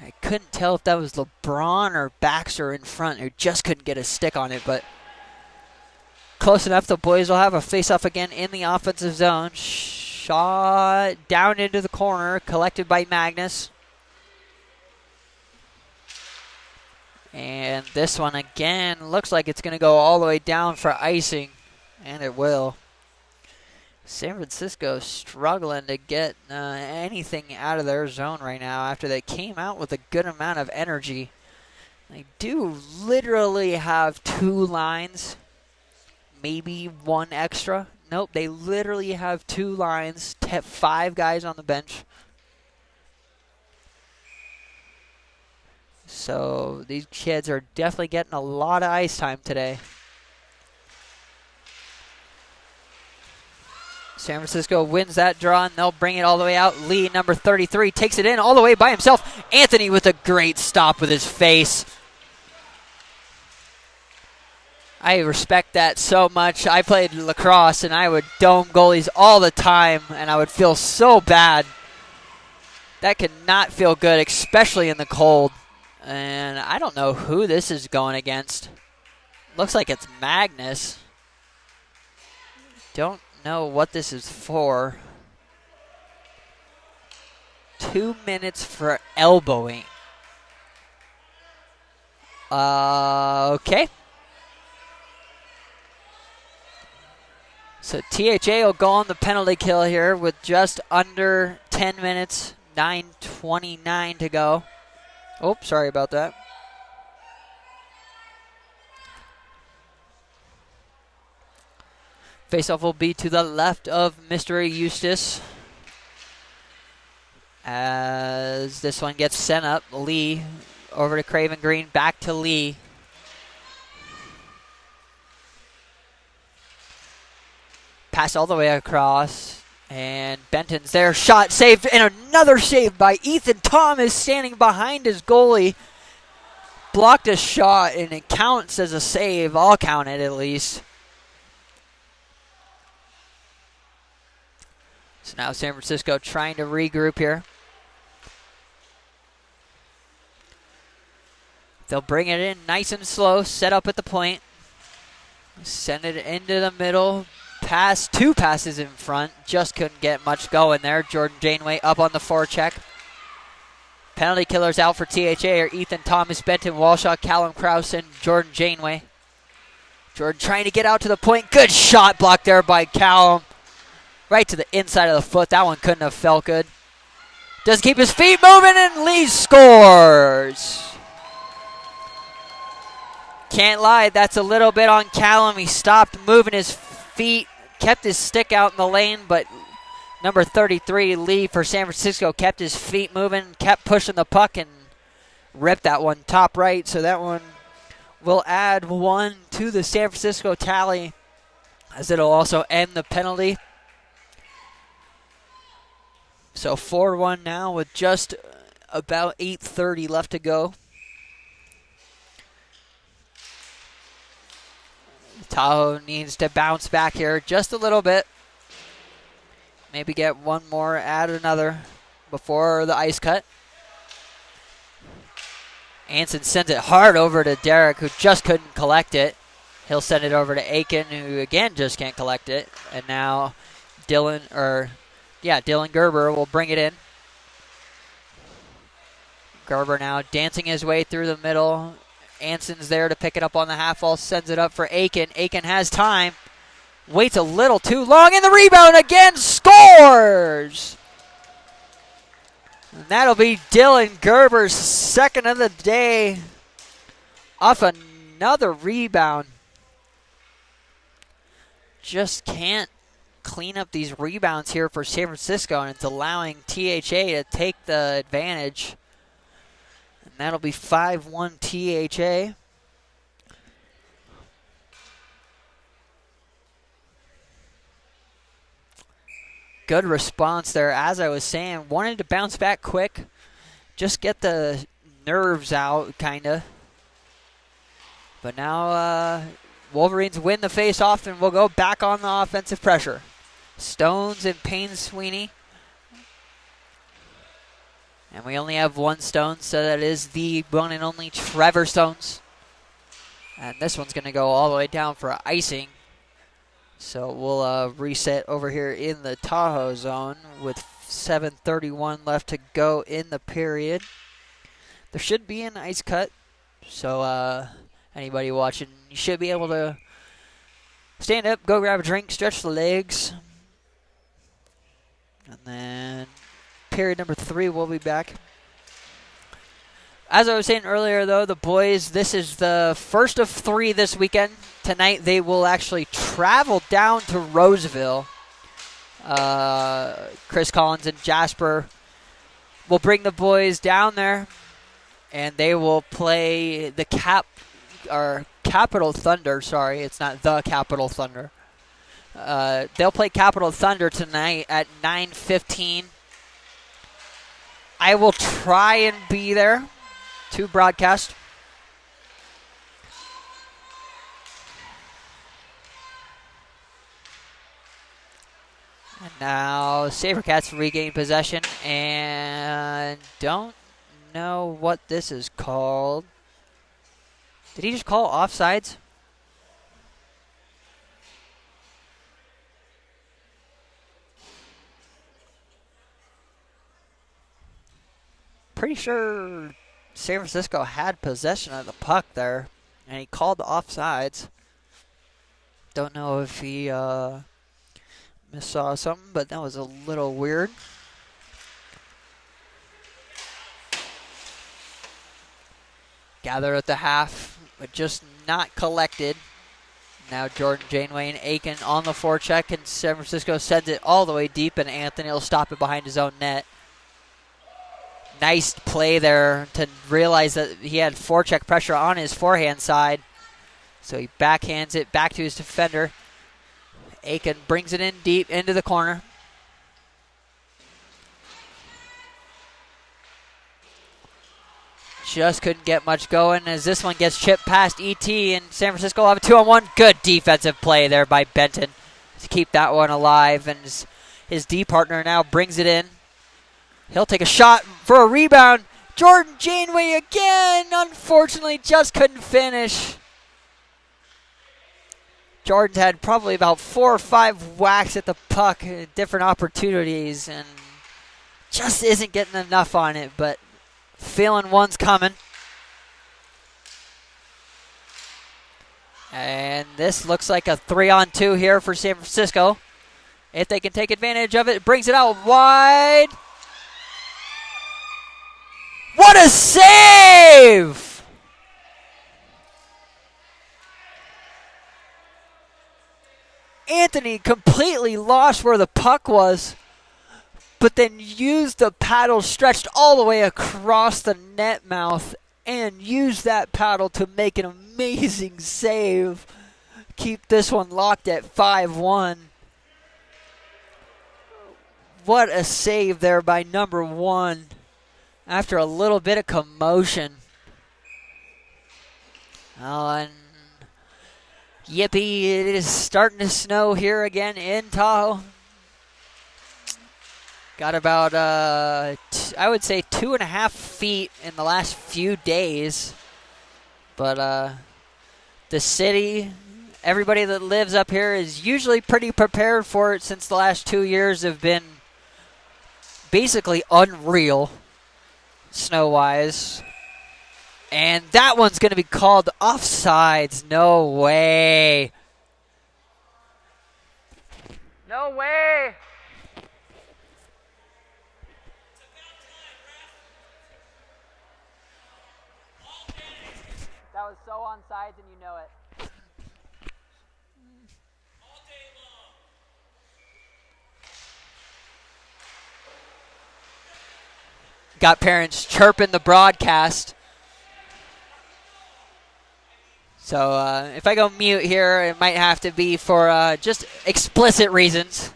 I couldn't tell if that was LeBron or Baxter in front who just couldn't get a stick on it, but close enough. The boys will have a face-off again in the offensive zone. Shot down into the corner, collected by Magnus. And this one again looks like it's going to go all the way down for icing, and it will. San Francisco struggling to get anything out of their zone right now after they came out with a good amount of energy. They do literally have 2 lines, maybe 1 extra. Nope, they literally have 2 lines, 5 guys on the bench. So these kids are definitely getting a lot of ice time today. San Francisco wins that draw, and they'll bring it all the way out. Lee, number 33, takes it in all the way by himself. Anthony with a great stop with his face. I respect that so much. I played lacrosse, and I would dome goalies all the time, and I would feel so bad. That could not feel good, especially in the cold. And I don't know who this is going against. Looks like it's Magnus. Don't know what this is for. 2 minutes for elbowing. Okay. So THA will go on the penalty kill here with just under 10 minutes, 9:29 to go. Oh, sorry about that. Faceoff will be to the left of Mr. Eustace. As this one gets sent up, Lee over to Craven Green, back to Lee. Pass all the way across, and Benton's there. Shot saved, and another save by Ethan Thomas standing behind his goalie. Blocked a shot, and it counts as a save. I'll count it at least. So now San Francisco trying to regroup here. They'll bring it in nice and slow, set up at the point. Send it into the middle. Pass, 2 passes in front. Just couldn't get much going there. Jordan Janeway up on the forecheck. Penalty killers out for THA are Ethan Thomas, Benton Walshaw, Callum Krause, and Jordan Janeway. Jordan trying to get out to the point. Good shot blocked there by Callum. Right to the inside of the foot. That one couldn't have felt good. Does keep his feet moving, and Lee scores. Can't lie, that's a little bit on Callum. He stopped moving his feet, kept his stick out in the lane, but number 33, Lee for San Francisco, kept his feet moving, kept pushing the puck, and ripped that one top right. So that one will add 1 to the San Francisco tally, as it'll also end the penalty. So 4-1 now with just about 8:30 left to go. Tahoe needs to bounce back here just a little bit. Maybe get one more, add another before the ice cut. Anson sends it hard over to Derek, who just couldn't collect it. He'll send it over to Aiken, who again just can't collect it. And now Dylan Gerber will bring it in. Gerber now dancing his way through the middle. Anson's there to pick it up on the half wall, sends it up for Aiken. Aiken has time, waits a little too long, and the rebound again, scores! And that'll be Dylan Gerber's second of the day off another rebound. Just can't clean up these rebounds here for San Francisco, and it's allowing THA to take the advantage. That'll be 5-1 THA. Good response there. As I was saying, wanted to bounce back quick. Just get the nerves out, kind of. But now Wolverines win the face-off, and we'll go back on the offensive pressure. Stones and Payne Sweeney. And we only have 1 Stone, so that is the one and only Trevor Stones. And this one's going to go all the way down for icing. So we'll reset over here in the Tahoe zone with 7:31 left to go in the period. There should be an ice cut, so anybody watching, you should be able to stand up, go grab a drink, stretch the legs. And then period number 3 will be back. As I was saying earlier, though, the boys, this is the first of 3 this weekend. Tonight they will actually travel down to Roseville. Chris Collins and Jasper will bring the boys down there, and they will play the Capital Thunder. Sorry, it's not the Capital Thunder. They'll play Capital Thunder tonight at 9:15. I will try and be there to broadcast. And now SABERCATS regain possession, and don't know what this is called. Did he just call offsides? Pretty sure San Francisco had possession of the puck there, and he called the offsides. Don't know if he missaw something, but that was a little weird. Gathered at the half, but just not collected. Now Jordan Janeway and Aiken on the forecheck, and San Francisco sends it all the way deep, and Anthony will stop it behind his own net. Nice play there to realize that he had forecheck pressure on his forehand side. So he backhands it back to his defender. Aiken brings it in deep into the corner. Just couldn't get much going as this one gets chipped past ET, and San Francisco will have a 2-on-1. Good defensive play there by Benton to keep that one alive, and his D partner now brings it in. He'll take a shot for a rebound. Jordan Janeway again, unfortunately just couldn't finish. Jordan's had probably about 4 or 5 whacks at the puck at different opportunities and just isn't getting enough on it, but feeling one's coming. And this looks like a 3-on-2 here for San Francisco. If they can take advantage of it, brings it out wide. What a save! Anthony completely lost where the puck was, but then used the paddle stretched all the way across the net mouth and used that paddle to make an amazing save. Keep this one locked at 5-1. What a save there by number 1 after a little bit of commotion. Oh, and yippee, it is starting to snow here again in Tahoe. Got about, I would say 2.5 feet in the last few days. But the city, everybody that lives up here is usually pretty prepared for it since the last 2 years have been basically unreal snow-wise. And that one's going to be called offsides. No way. No way. That was so onside, and you know it. Got parents chirping the broadcast. So if I go mute here, it might have to be for just explicit reasons.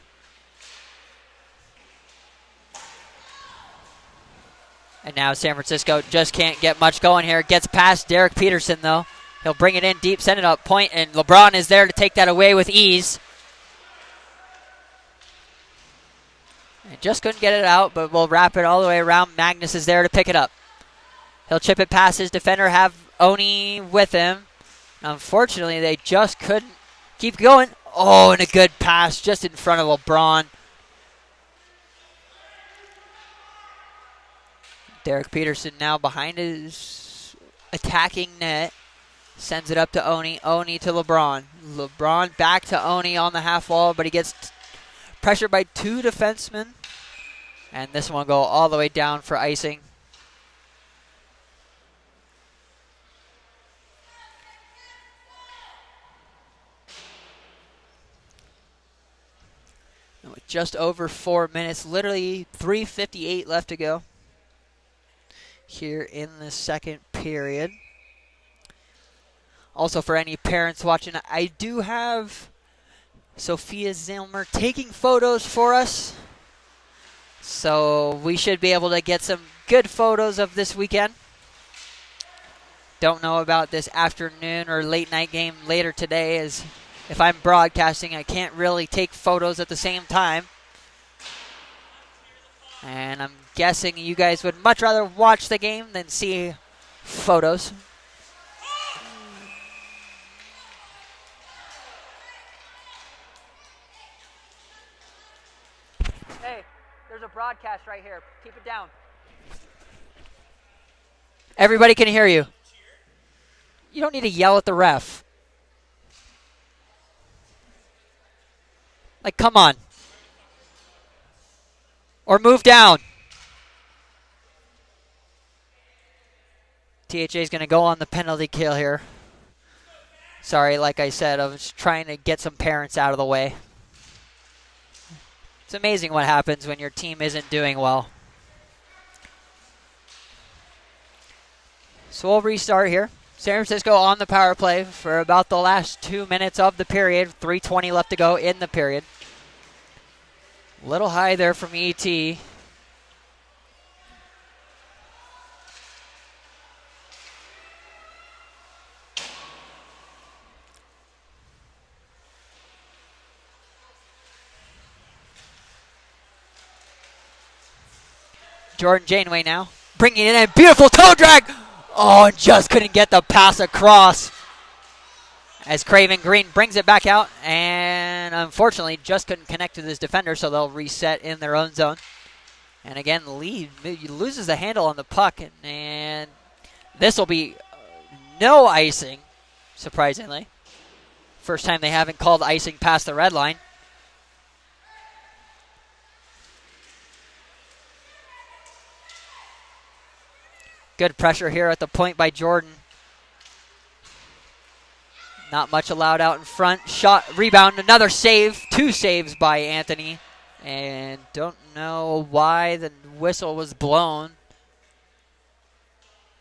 And now San Francisco just can't get much going here. Gets past Derek Peterson, though. He'll bring it in deep, send it up point, and LeBron is there to take that away with ease. And just couldn't get it out, but we'll wrap it all the way around. Magnus is there to pick it up. He'll chip it past his defender, have Oni with him. Unfortunately, they just couldn't keep going. Oh, and a good pass just in front of LeBron. Derek Peterson now behind his attacking net. Sends it up to Oni. Oni to LeBron. LeBron back to Oni on the half wall, but he gets pressured by 2 defensemen. And this one will go all the way down for icing. With just over 4 minutes, literally 3:58 left to go here in the second period. Also, for any parents watching, I do have Sophia Zilmer taking photos for us. So we should be able to get some good photos of this weekend. Don't know about this afternoon or late night game later today, as if I'm broadcasting, I can't really take photos at the same time. And I'm guessing you guys would much rather watch the game than see photos. Hey, there's a broadcast right here. Keep it down. Everybody can hear you. You don't need to yell at the ref. Like, come on. Or move down. THA is going to go on the penalty kill here. Sorry, like I said, I was trying to get some parents out of the way. It's amazing what happens when your team isn't doing well. So we'll restart here. San Francisco on the power play for about the last 2 minutes of the period. 3:20 left to go in the period. Little high there from ET. Jordan Janeway now bringing it in. Beautiful toe drag. Oh, just couldn't get the pass across. As Craven Green brings it back out, and unfortunately just couldn't connect to this defender, so they'll reset in their own zone. And again, Lee loses the handle on the puck, and this will be no icing, surprisingly. First time they haven't called icing past the red line. Good pressure here at the point by Jordan. Not much allowed out in front. Shot, rebound, another save. 2 saves by Anthony. And don't know why the whistle was blown.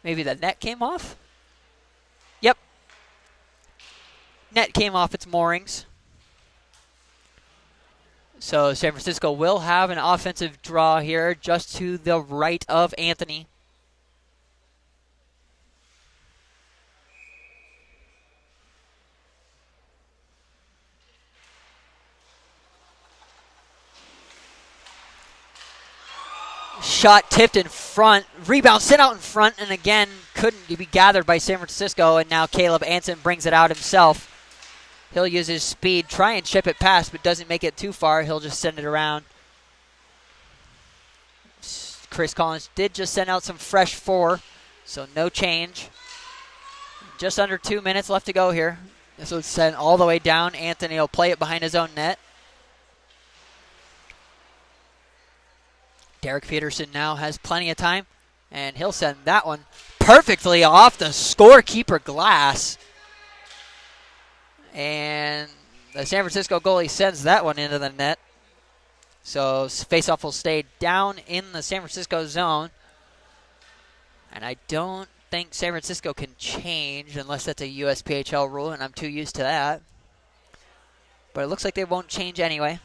Maybe the net came off? Yep. Net came off its moorings. So San Francisco will have an offensive draw here just to the right of Anthony. Shot tipped in front. Rebound sent out in front, and again couldn't be gathered by San Francisco, and now Caleb Anson brings it out himself. He'll use his speed, try and chip it past, but doesn't make it too far. He'll just send it around. Chris Collins did just send out some fresh 4, so no change. Just under 2 minutes left to go here. This will send all the way down. Anthony will play it behind his own net. Derek Peterson now has plenty of time, and he'll send that one perfectly off the scorekeeper glass. And the San Francisco goalie sends that one into the net. So faceoff will stay down in the San Francisco zone. And I don't think San Francisco can change unless that's a USPHL rule, and I'm too used to that. But it looks like they won't change anyway.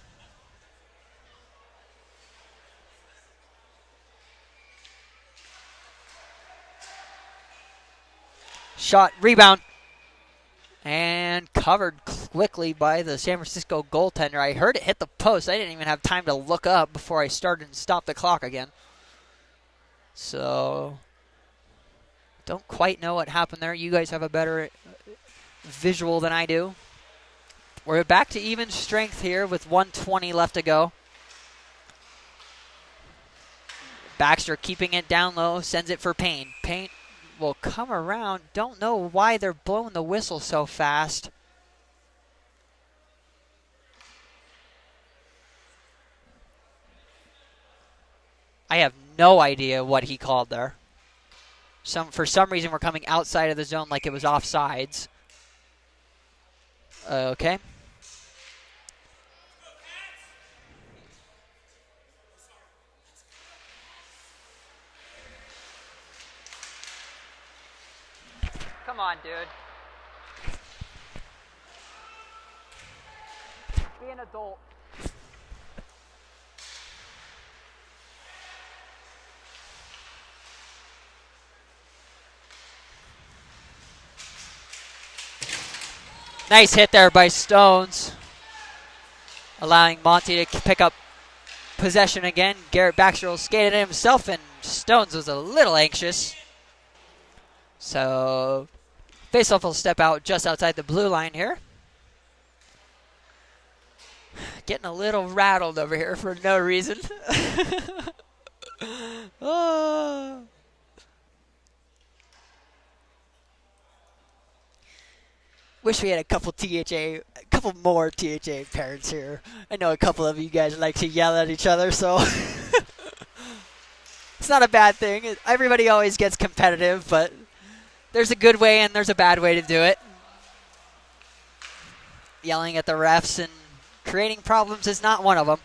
Shot, rebound, and covered quickly by the San Francisco goaltender. I heard it hit the post. I didn't even have time to look up before I started and stopped the clock again. So, don't quite know what happened there. You guys have a better visual than I do. We're back to even strength here with 1:20 left to go. Baxter keeping it down low, sends it for Payne. Payne will come around. Don't know why they're blowing the whistle so fast. I have no idea what he called there. For some reason, we're coming outside of the zone like it was offsides. Okay. Come on, dude. Be an adult. Nice hit there by Stones, allowing Monty to pick up possession again. Garrett Baxter will skate it himself, and Stones was a little anxious. So faceoff will step out just outside the blue line here. Getting a little rattled over here for no reason. Oh. Wish we had a couple more THA parents here. I know a couple of you guys like to yell at each other, so it's not a bad thing. Everybody always gets competitive, but there's a good way and there's a bad way to do it. Yelling at the refs and creating problems is not one of them.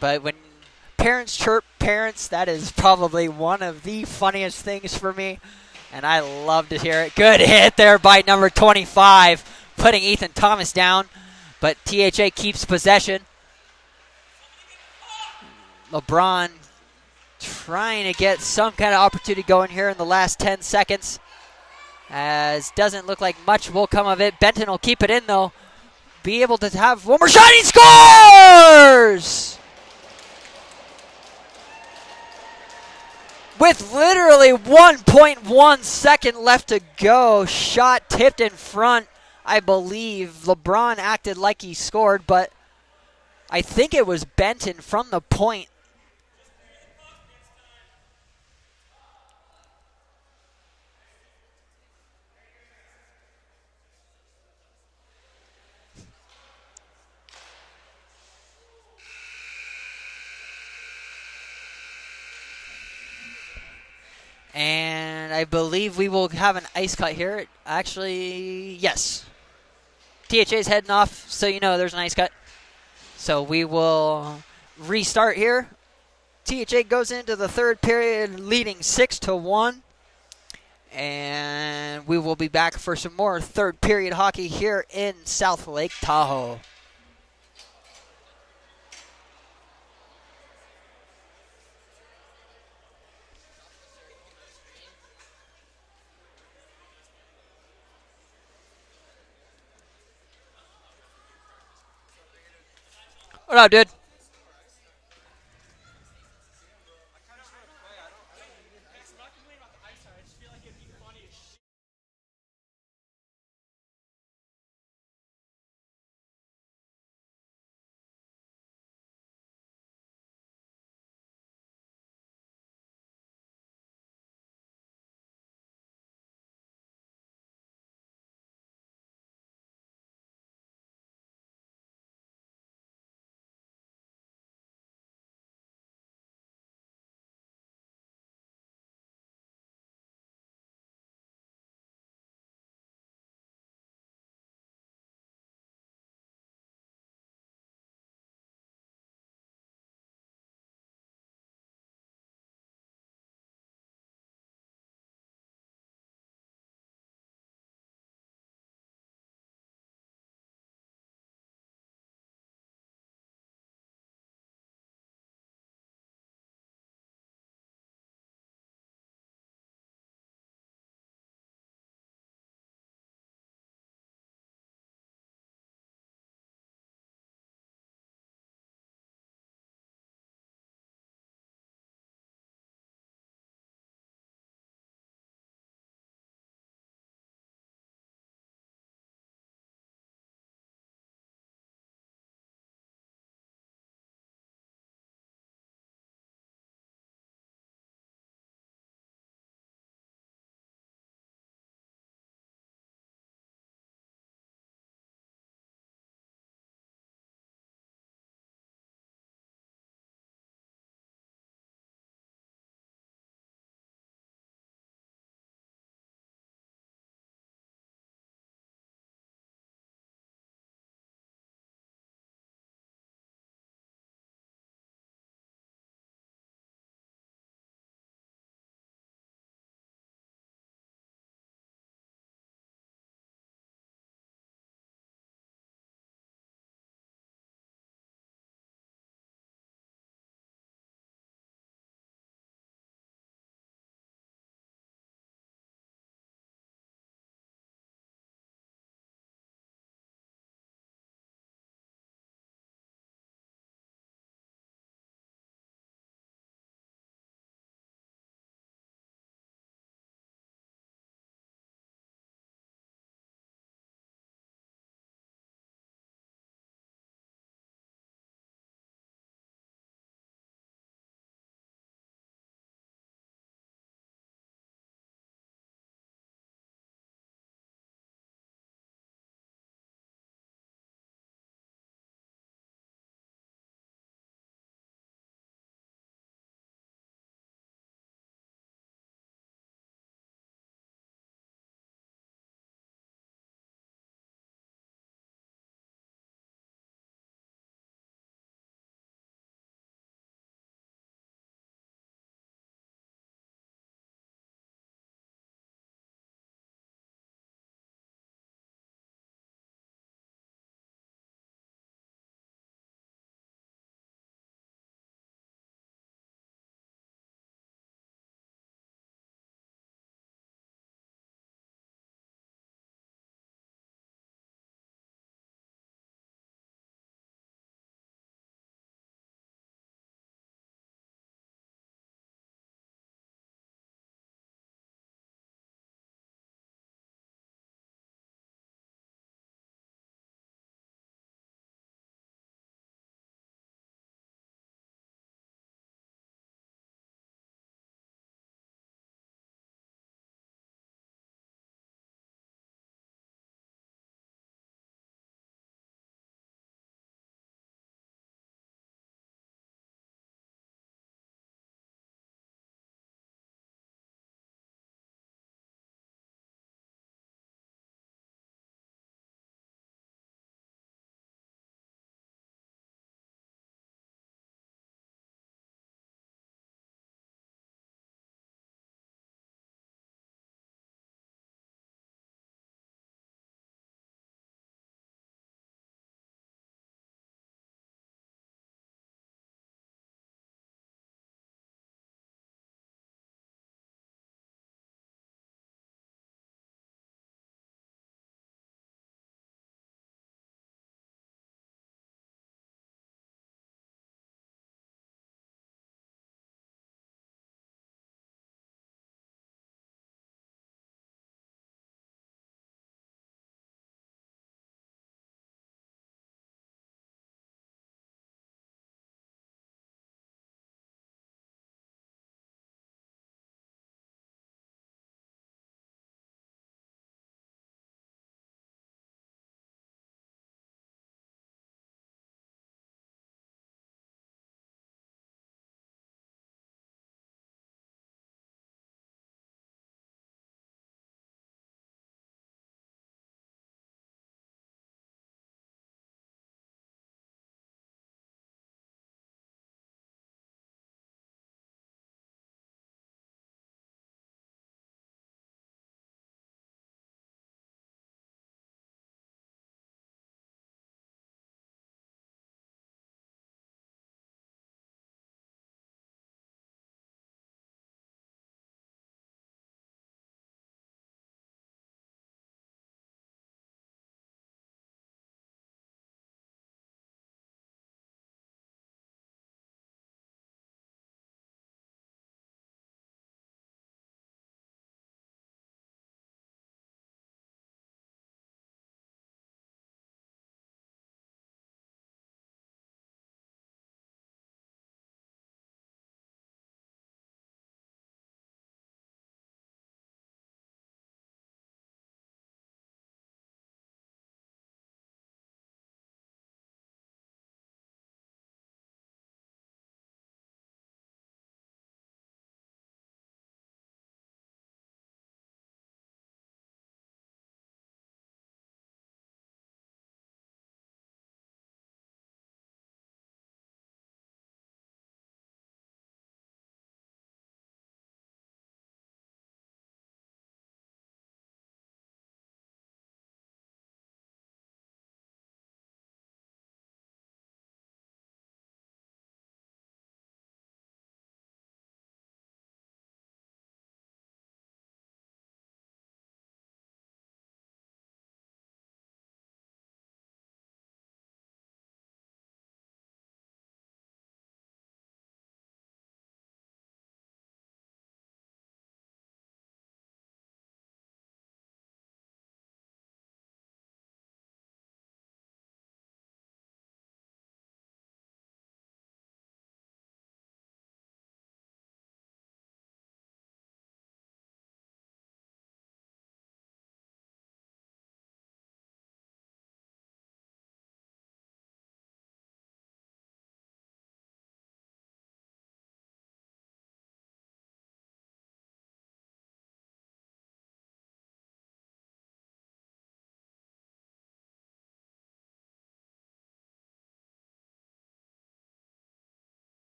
But when parents chirp parents, that is probably one of the funniest things for me. And I love to hear it. Good hit there by number 25, putting Ethan Thomas down. But THA keeps possession. LeBron trying to get some kind of opportunity going here in the last 10 seconds. As doesn't look like much will come of it. Benton will keep it in, though. Be able to have one more shot. He scores! With literally 1.1 second left to go. Shot tipped in front, I believe. LeBron acted like he scored, but I think it was Benton from the point. And I believe we will have an ice cut here. Actually, yes. THA's heading off, so you know there's an ice cut. So we will restart here. THA goes into the third period leading 6-1. And we will be back for some more third period hockey here in South Lake Tahoe. What up, dude?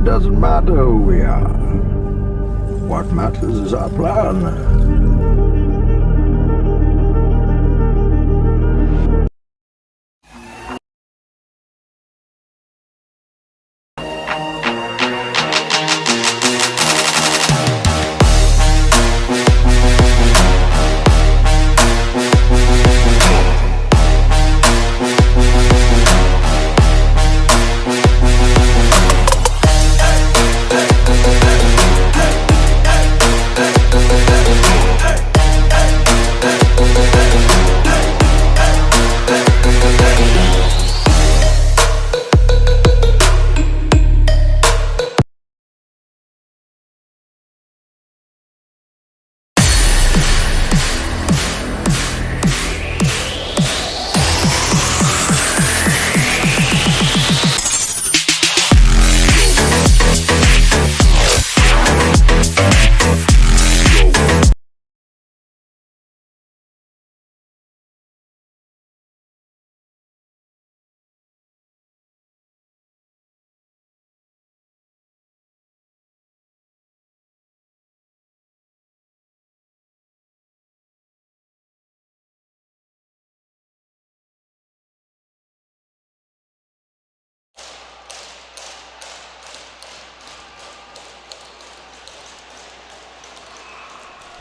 It doesn't matter who we are. What matters is our plan.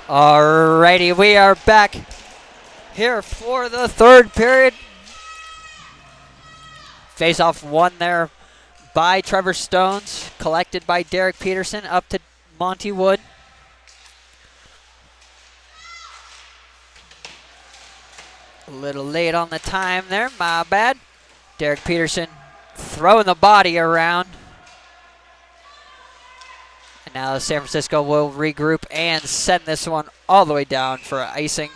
Alrighty, we are back here for the third period. Face-off won there by Trevor Stones, collected by Derek Peterson, up to Monty Wood. A little late on the time there, my bad. Derek Peterson throwing the body around. And now San Francisco will regroup and send this one all the way down for icing.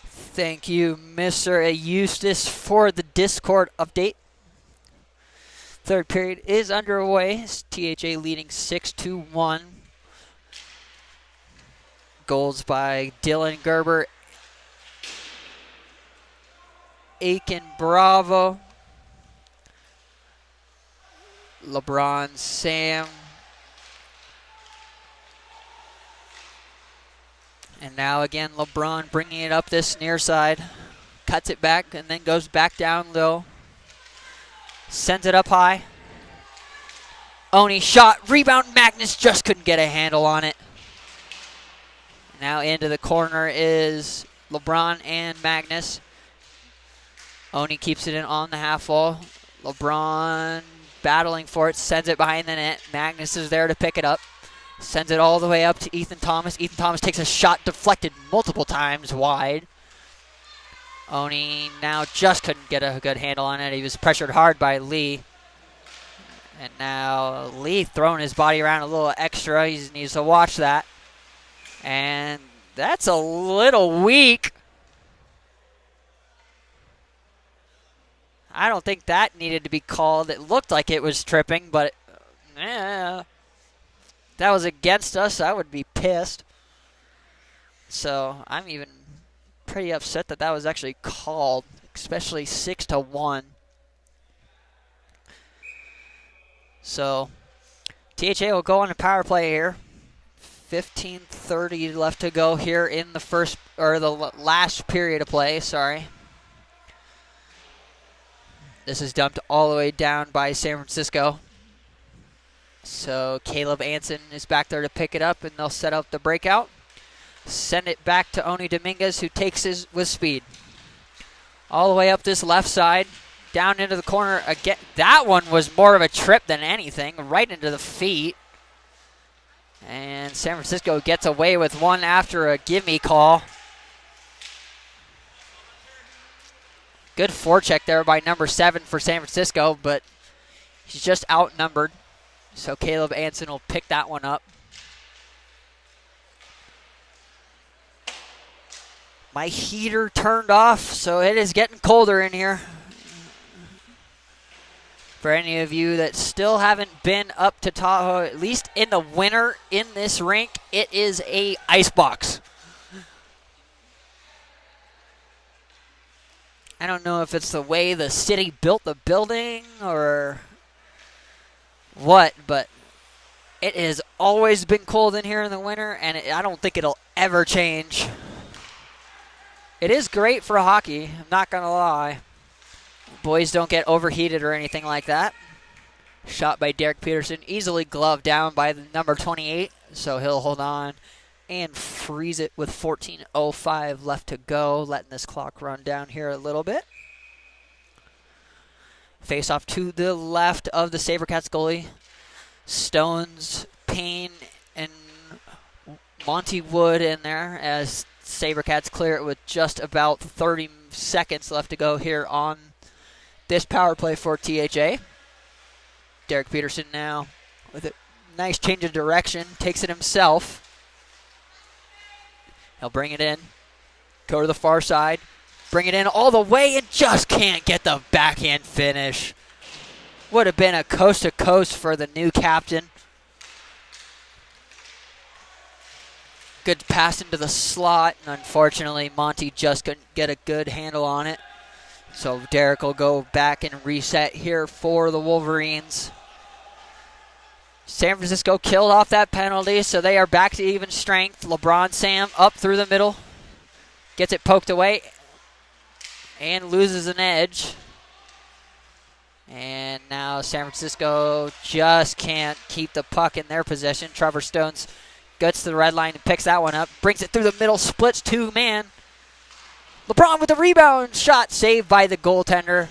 Thank you, Mr. Eustace, for the Discord update. Third period is underway. THA leading 6-1. Goals by Dylan Gerber, Aiken Bravo, LeBron Sam, and now again LeBron bringing it up this near side, cuts it back and then goes back down low, sends it up high. Oni shot, rebound, Magnus just couldn't get a handle on it. Now into the corner is LeBron and Magnus. Oni keeps it in on the half wall. LeBron battling for it, sends it behind the net. Magnus is there to pick it up. Sends it all the way up to Ethan Thomas. Ethan Thomas takes a shot deflected multiple times wide. Oni now just couldn't get a good handle on it. He was pressured hard by Lee. And now Lee throwing his body around a little extra. He needs to watch that. And that's a little weak. I don't think that needed to be called. It looked like it was tripping, but if that was against us, I would be pissed. So I'm even pretty upset that that was actually called, especially 6-1. So THA will go on a power play here. 15:30 left to go here in the first, or the last period of play, sorry. This is dumped all the way down by San Francisco. So Caleb Anson is back there to pick it up, and they'll set up the breakout. Send it back to Oni Dominguez, who takes his with speed. All the way up this left side, down into the corner again. That one was more of a trip than anything, right into the feet. And San Francisco gets away with one after a gimme call. Good forecheck there by number 7 for San Francisco, but he's just outnumbered. So Caleb Anson will pick that one up. My heater turned off, so it is getting colder in here. For any of you that still haven't been up to Tahoe, at least in the winter in this rink, it is a ice box. I don't know if it's the way the city built the building or what, but it has always been cold in here in the winter, and I don't think it'll ever change. It is great for hockey, I'm not going to lie. Boys don't get overheated or anything like that. Shot by Derek Peterson, easily gloved down by the number 28, so he'll hold on and freeze it with 14:05 left to go, letting this clock run down here a little bit. Face off to the left of the SABERCATS goalie. Stones, Payne, and Monty Wood in there as SABERCATS clear it with just about 30 seconds left to go here on this power play for THA. Derek Peterson now with a nice change of direction, takes it himself. He'll bring it in, go to the far side, bring it in all the way, and just can't get the backhand finish. Would have been a coast-to-coast for the new captain. Good pass into the slot, and unfortunately, Monty just couldn't get a good handle on it. So Derek will go back and reset here for the Wolverines. San Francisco killed off that penalty, so they are back to even strength. LeBron Sam up through the middle. Gets it poked away and loses an edge. And now San Francisco just can't keep the puck in their possession. Trevor Stones gets to the red line and picks that one up. Brings it through the middle, splits two-man. LeBron with the rebound. Shot saved by the goaltender.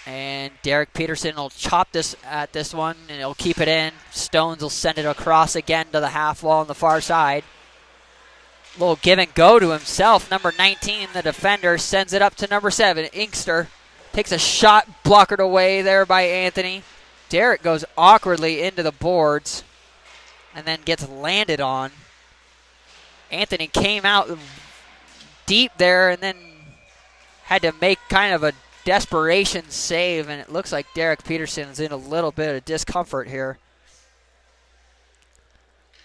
And Derek Peterson will chop this at this one, and he'll keep it in. Stones will send it across again to the half wall on the far side. Little give and go to himself. Number 19, the defender, sends it up to number 7, Inkster. Takes a shot, blockered away there by Anthony. Derek goes awkwardly into the boards and then gets landed on. Anthony came out deep there and then had to make kind of a desperation save, and it looks like Derek Peterson's in a little bit of discomfort here.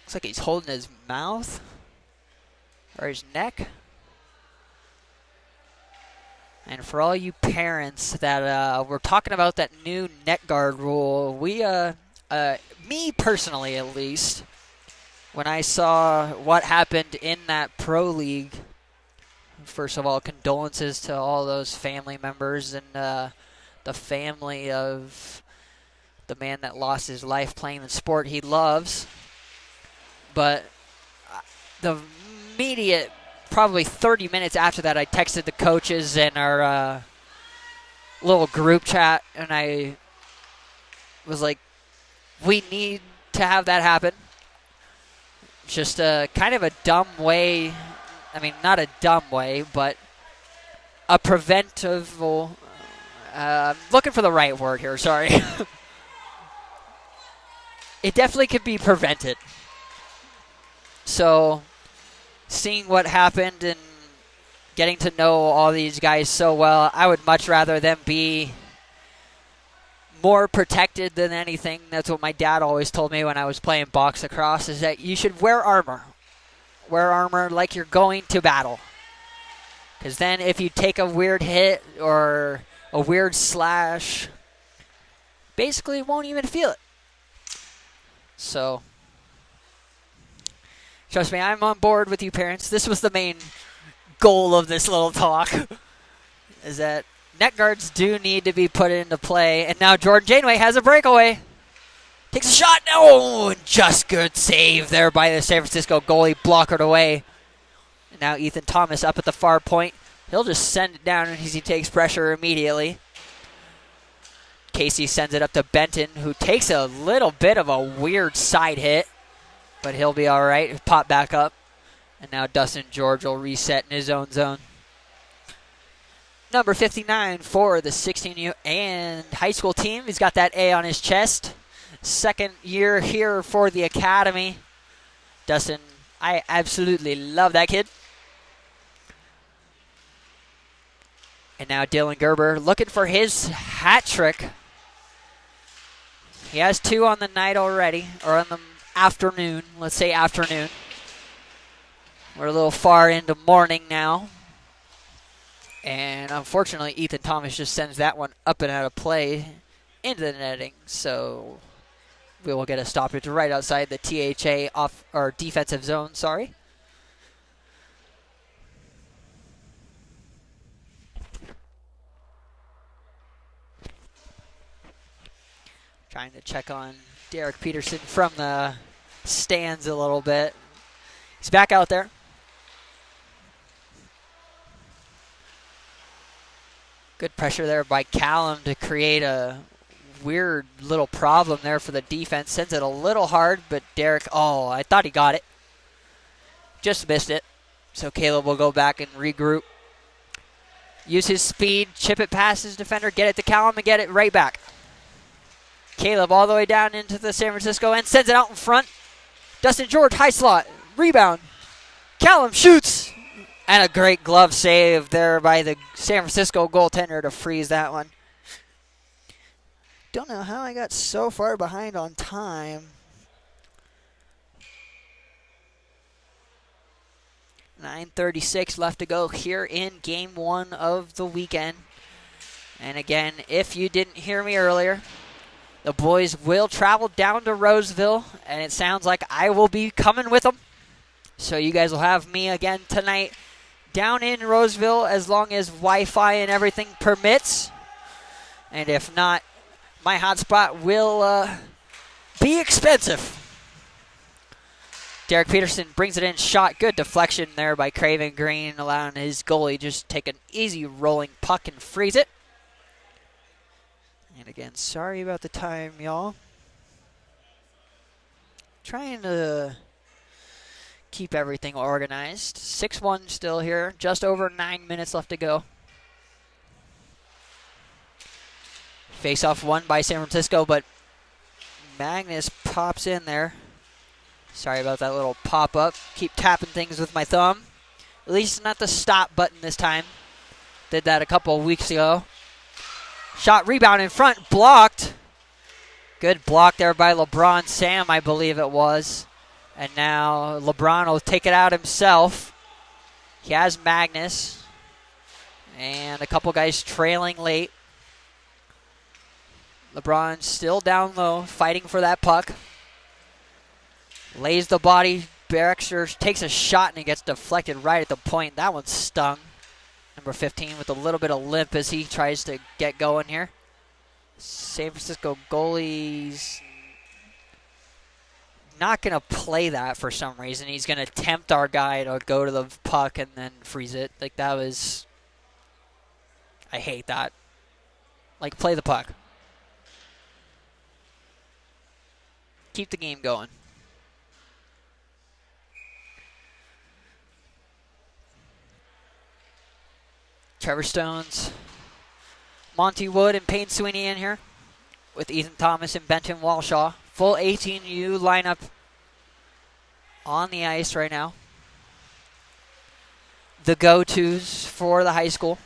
Looks like he's holding his mouth or his neck. And for all you parents that were talking about that new net guard rule, me personally at least, when I saw what happened in that pro league, first of all, condolences to all those family members and the family of the man that lost his life playing the sport he loves. But the immediate, probably 30 minutes after that, I texted the coaches in our little group chat, and I was like, we need to have that happen. Just kind of a dumb way. I mean, not a dumb way, but a preventable. Looking for the right word here, sorry. It definitely could be prevented. So, seeing what happened and getting to know all these guys so well, I would much rather them be more protected than anything. That's what my dad always told me when I was playing box lacrosse, is that you should wear armor. Wear armor like you're going to battle. Because then if you take a weird hit or a weird slash, basically you won't even feel it. So, trust me, I'm on board with you parents. This was the main goal of this little talk, is that net guards do need to be put into play. And now Jordan Janeway has a breakaway. Takes a shot. No, and just good save there by the San Francisco goalie. Blockered away. And now Ethan Thomas up at the far point. He'll just send it down as he takes pressure immediately. Casey sends it up to Benton, who takes a little bit of a weird side hit. But he'll be all right. He'll pop back up. And now Dustin George will reset in his own zone. Number 59 for the 16U and high school team. He's got that A on his chest. Second year here for the academy. Dustin, I absolutely love that kid. And now Dylan Gerber looking for his hat trick. He has 2 on the night already, or on the afternoon. Let's say afternoon. We're a little far into morning now. And unfortunately, Ethan Thomas just sends that one up and out of play into the netting. So we will get a stoppage right outside the THA off or defensive zone, sorry. Trying to check on Derek Peterson from the stands a little bit. He's back out there. Good pressure there by Callum to create a weird little problem there for the defense. Sends it a little hard, but Derek, oh, I thought he got it. Just missed it. So Caleb will go back and regroup. Use his speed, chip it past his defender, get it to Callum, and get it right back. Caleb all the way down into the San Francisco end, sends it out in front. Dustin George, high slot, rebound. Callum shoots. And a great glove save there by the San Francisco goaltender to freeze that one. Don't know how I got so far behind on time. 9:36 left to go here in game one of the weekend. And again, if you didn't hear me earlier, the boys will travel down to Roseville, and it sounds like I will be coming with them. So you guys will have me again tonight down in Roseville as long as Wi-Fi and everything permits. And if not, my hotspot will be expensive. Derek Peterson brings it in, shot. Good deflection there by Craven Green, allowing his goalie just take an easy rolling puck and freeze it. And again, sorry about the time, y'all. Trying to keep everything organized. 6-1 still here. Just over 9 minutes left to go. Face-off won by San Francisco, but Magnus pops in there. Sorry about that little pop-up. Keep tapping things with my thumb. At least not the stop button this time. Did that a couple of weeks ago. Shot, rebound in front, blocked. Good block there by LeBron Sam, I believe it was. And now LeBron will take it out himself. He has Magnus. And a couple guys trailing late. LeBron still down low, fighting for that puck. Lays the body. Baxter takes a shot and it gets deflected right at the point. That one stung. Number 15 with a little bit of limp as he tries to get going here. San Francisco goalie's not going to play that for some reason. He's going to tempt our guy to go to the puck and then freeze it. Like, that was... I hate that. Like, play the puck. Keep the game going. Trevor Stones, Monty Wood, and Payne Sweeney in here with Ethan Thomas and Benton Walshaw. Full 18U lineup on the ice right now. The go-tos for the high school.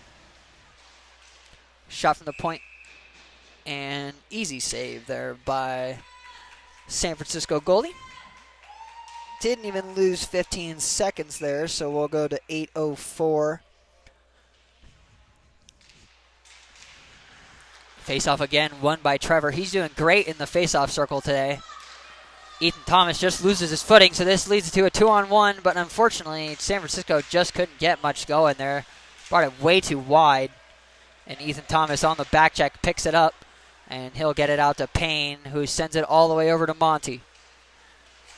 Shot from the point. And easy save there by San Francisco goalie. Didn't even lose 15 seconds there, so we'll go to 8:04. Face-off again, won by Trevor. He's doing great in the face-off circle today. Ethan Thomas just loses his footing, so this leads to a 2-on-1, but unfortunately, San Francisco just couldn't get much going there. Brought it way too wide, and Ethan Thomas on the back check picks it up, and he'll get it out to Payne, who sends it all the way over to Monty.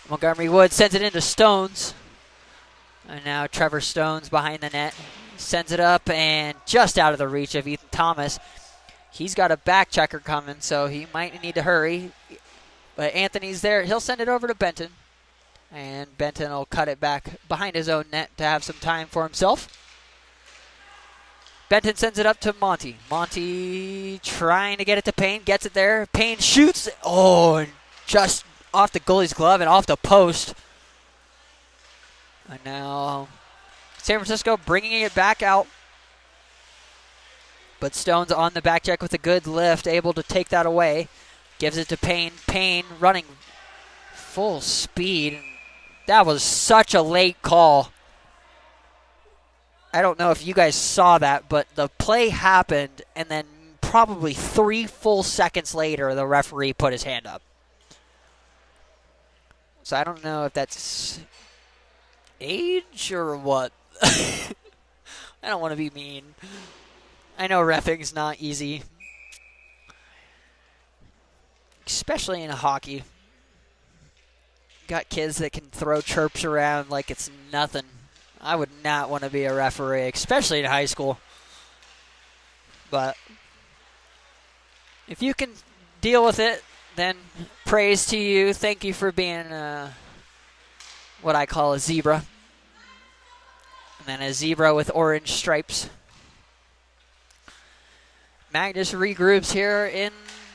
Montgomery Wood sends it into Stones, and now Trevor Stones behind the net. Sends it up, and just out of the reach of Ethan Thomas. He's got a back checker coming, so he might need to hurry. But Anthony's there. He'll send it over to Benton. And Benton will cut it back behind his own net to have some time for himself. Benton sends it up to Monty. Monty trying to get it to Payne. Gets it there. Payne shoots. Oh, and just off the goalie's glove and off the post. And now San Francisco bringing it back out. But Stone's on the back check with a good lift, able to take that away. Gives it to Payne. Payne running full speed. That was such a late call. I don't know if you guys saw that, but the play happened, and then probably 3 full seconds later, the referee put his hand up. So I don't know if that's age or what. I don't want to be mean. I know reffing's not easy, especially in hockey. Got kids that can throw chirps around like it's nothing. I would not want to be a referee, especially in high school. But if you can deal with it, then praise to you. Thank you for being what I call a zebra. And then a zebra with orange stripes. Magnus regroups here in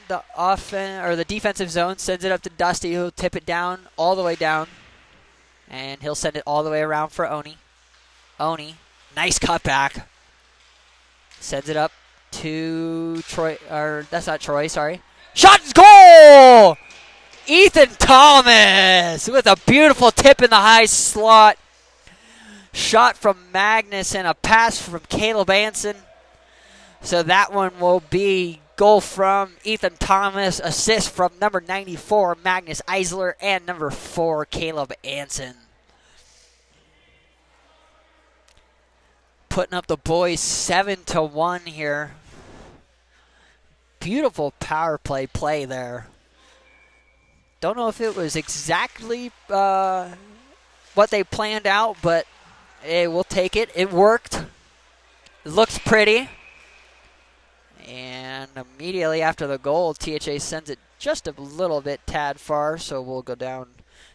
the defensive zone, sends it up to Dusty, who'll tip it down all the way down. And he'll send it all the way around for Oni. Oni, nice cutback. Sends it up to Troy, or that's not Troy, sorry. Shot and goal! Ethan Thomas with a beautiful tip in the high slot. Shot from Magnus and a pass from Caleb Anson. So that one will be goal from Ethan Thomas, assist from number 94, Magnus Eisler, and number 4, Caleb Anson. Putting up the boys 7-1 here. Beautiful power play there. Don't know if it was exactly what they planned out, but we'll take it. It worked. It looks pretty. And immediately after the goal, THA sends it just a little bit tad far, so we'll go down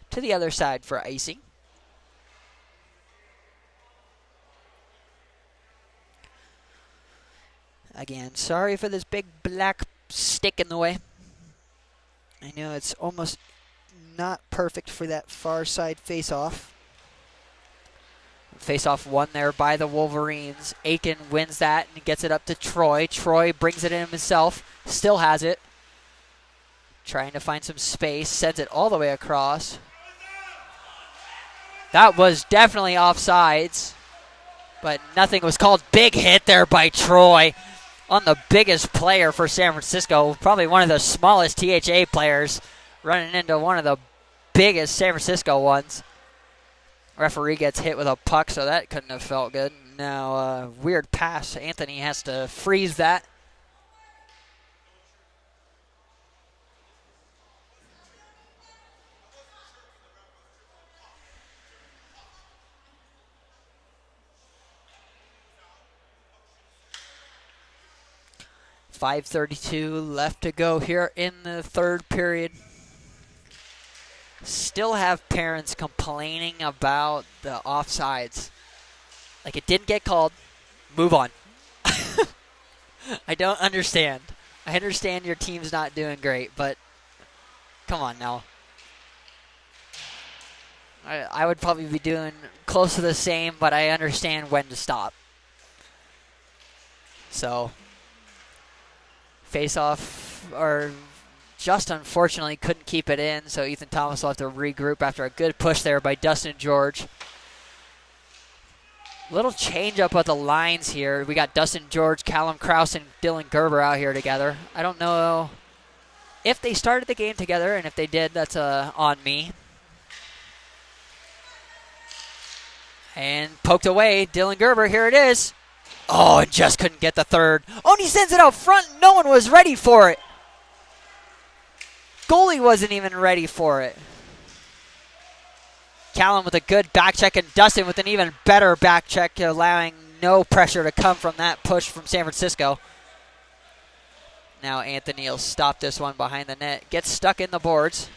to the other side for icing. Again, sorry for this big black stick in the way. I know it's almost not perfect for that far side face-off. Face-off won there by the Wolverines. Aiken wins that and gets it up to Troy. Troy brings it in himself. Still has it. Trying to find some space. Sends it all the way across. That was definitely offsides. But nothing was called. Big hit there by Troy on the biggest player for San Francisco. Probably one of the smallest THA players running into one of the biggest San Francisco ones. Referee gets hit with a puck, so that couldn't have felt good. Now, weird pass. Anthony has to freeze that. .5:32 left to go here in the third period. Still have parents complaining about the offsides. Like, it didn't get called. Move on. I don't understand. I understand your team's not doing great, but come on now. I would probably be doing close to the same, but I understand when to stop. So, face-off, or just unfortunately couldn't keep it in, so Ethan Thomas will have to regroup after a good push there by Dustin George. Little change up at the lines here. We got Dustin George, Callum Krause, and Dylan Gerber out here together. I don't know if they started the game together, and if they did, that's on me. And poked away, Dylan Gerber, here it is. Oh, and just couldn't get the third. Oh, and he sends it out front. No one was ready for it. Goalie wasn't even ready for it. Callum with a good back check, and Dustin with an even better back check, allowing no pressure to come from that push from San Francisco. Now Anthony will stop this one behind the net. Gets stuck in the boards.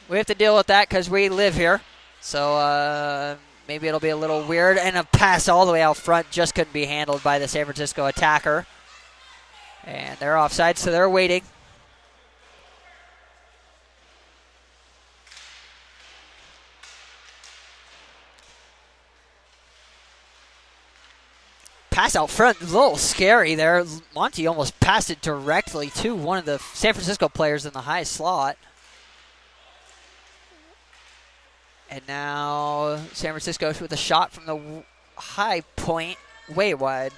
We have to deal with that because we live here. So maybe it'll be a little weird. And a pass all the way out front just couldn't be handled by the San Francisco attacker. And they're offside, so they're waiting. Pass out front, a little scary there. Monty almost passed it directly to one of the San Francisco players in the high slot. And now San Francisco with a shot from the high point, way wide,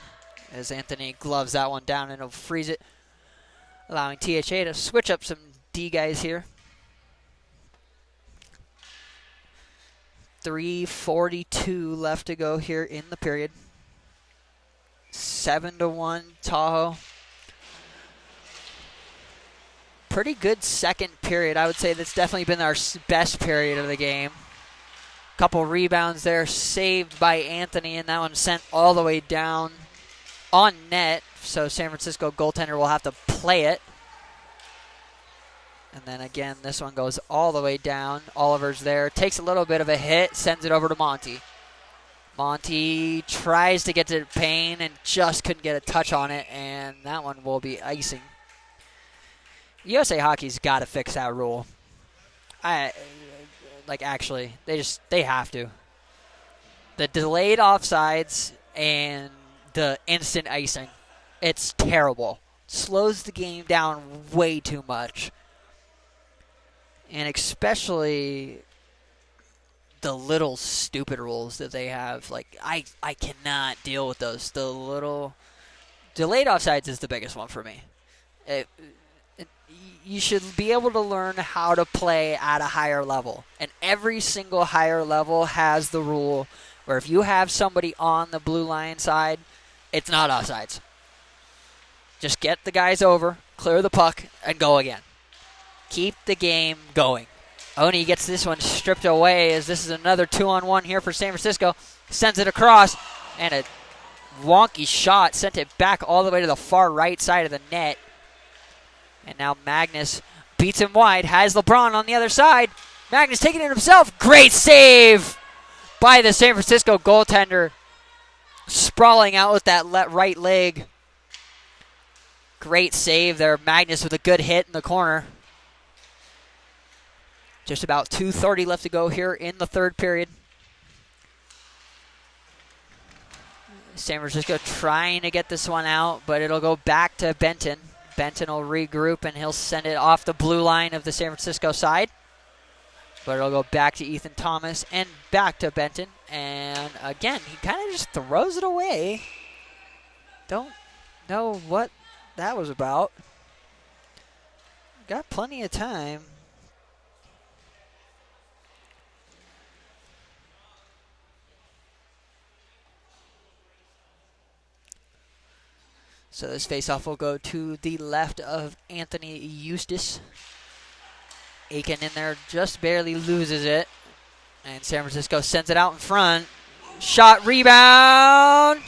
as Anthony gloves that one down and he'll freeze it, allowing THA to switch up some D guys here. 3:42 left to go here in the period. 7-1 Tahoe. Pretty good second period. I would say that's definitely been our best period of the game. Couple rebounds there saved by Anthony, and that one sent all the way down on net. So San Francisco goaltender will have to play it. And then again, this one goes all the way down. Oliver's there, takes a little bit of a hit, sends it over to Monty. Monty tries to get to Payne and just couldn't get a touch on it, and that one will be icing. USA Hockey's got to fix that rule. Actually, they have to. The delayed offsides and the instant icing, it's terrible. Slows the game down way too much. And especially the little stupid rules that they have. Like, I cannot deal with those. The little delayed offsides is the biggest one for me. You should be able to learn how to play at a higher level. And every single higher level has the rule where if you have somebody on the blue line side, it's not offsides. Just get the guys over, clear the puck, and go again. Keep the game going. Oni gets this one stripped away as this is another 2-on-1 here for San Francisco. Sends it across, and a wonky shot sent it back all the way to the far right side of the net. And now Magnus beats him wide, has LeBron on the other side. Magnus taking it himself. Great save by the San Francisco goaltender. Sprawling out with that right leg. Great save there. Magnus with a good hit in the corner. Just about 2:30 left to go here in the third period. San Francisco trying to get this one out, but it'll go back to Benton. Benton will regroup, and he'll send it off the blue line of the San Francisco side. But it'll go back to Ethan Thomas and back to Benton. And again, he kind of just throws it away. Don't know what that was about. Got plenty of time. So this faceoff will go to the left of Anthony Eustace. Aiken in there just barely loses it. And San Francisco sends it out in front. Shot, rebound.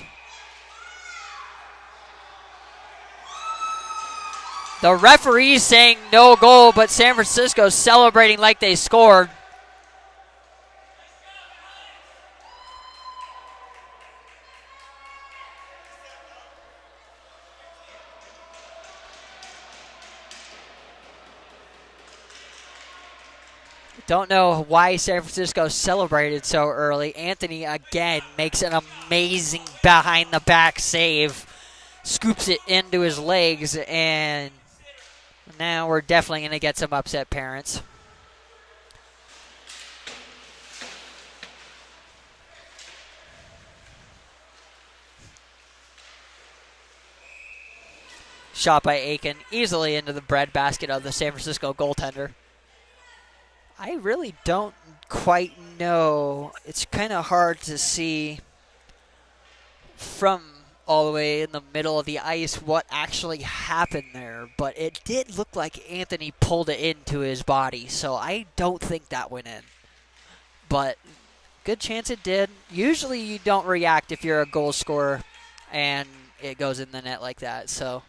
The referee saying no goal, but San Francisco celebrating like they scored. Don't know why San Francisco celebrated so early. Anthony, again, makes an amazing behind-the-back save. Scoops it into his legs, and now we're definitely going to get some upset parents. Shot by Aiken, easily into the breadbasket of the San Francisco goaltender. I really don't quite know. It's kind of hard to see from all the way in the middle of the ice what actually happened there, but it did look like Anthony pulled it into his body, so I don't think that went in. But good chance it did. Usually you don't react if you're a goal scorer and it goes in the net like that, so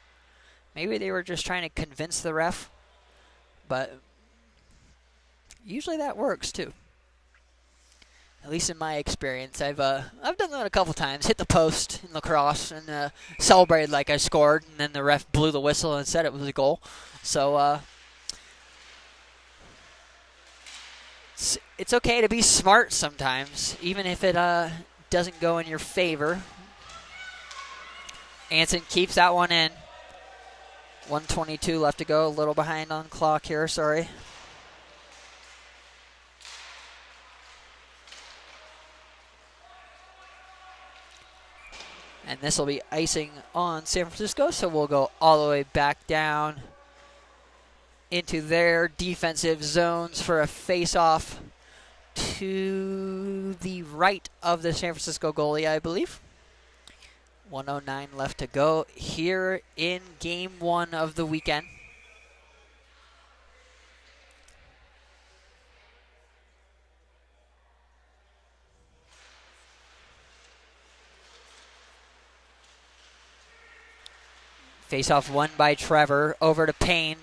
maybe they were just trying to convince the ref, but usually that works too. At least in my experience, I've done that a couple times. Hit the post in lacrosse and celebrated like I scored, and then the ref blew the whistle and said it was a goal. So it's okay to be smart sometimes, even if it doesn't go in your favor. Anson keeps that one in. 1:22 left to go. A little behind on clock here. Sorry. And this will be icing on San Francisco, so we'll go all the way back down into their defensive zones for a face-off to the right of the San Francisco goalie, I believe. 1:09 left to go here in Game 1 of the weekend. Face-off won by Trevor. Over to Payne.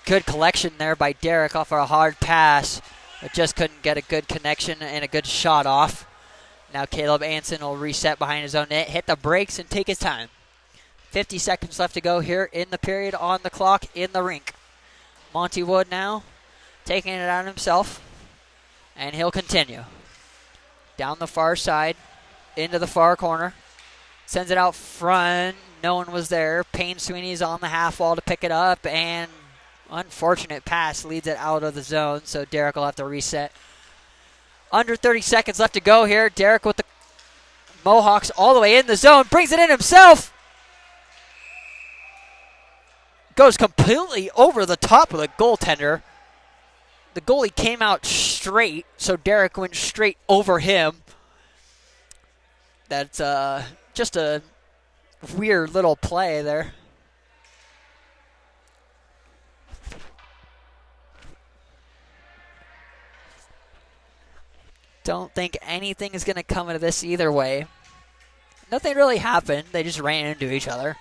Good collection there by Derek off a hard pass, but just couldn't get a good connection and a good shot off. Now Caleb Anson will reset behind his own net, hit the brakes, and take his time. 50 seconds left to go here in the period on the clock in the rink. Monty Wood now taking it on himself, and he'll continue. Down the far side, into the far corner. Sends it out front. No one was there. Payne Sweeney's on the half wall to pick it up, and unfortunate pass leads it out of the zone, so Derek will have to reset. Under 30 seconds left to go here. Derek with the Mohawks all the way in the zone. Brings it in himself. Goes completely over the top of the goaltender. The goalie came out straight, so Derek went straight over him. That's just a weird little play there. Don't think anything is going to come out of this either way. Nothing really happened. They just ran into each other.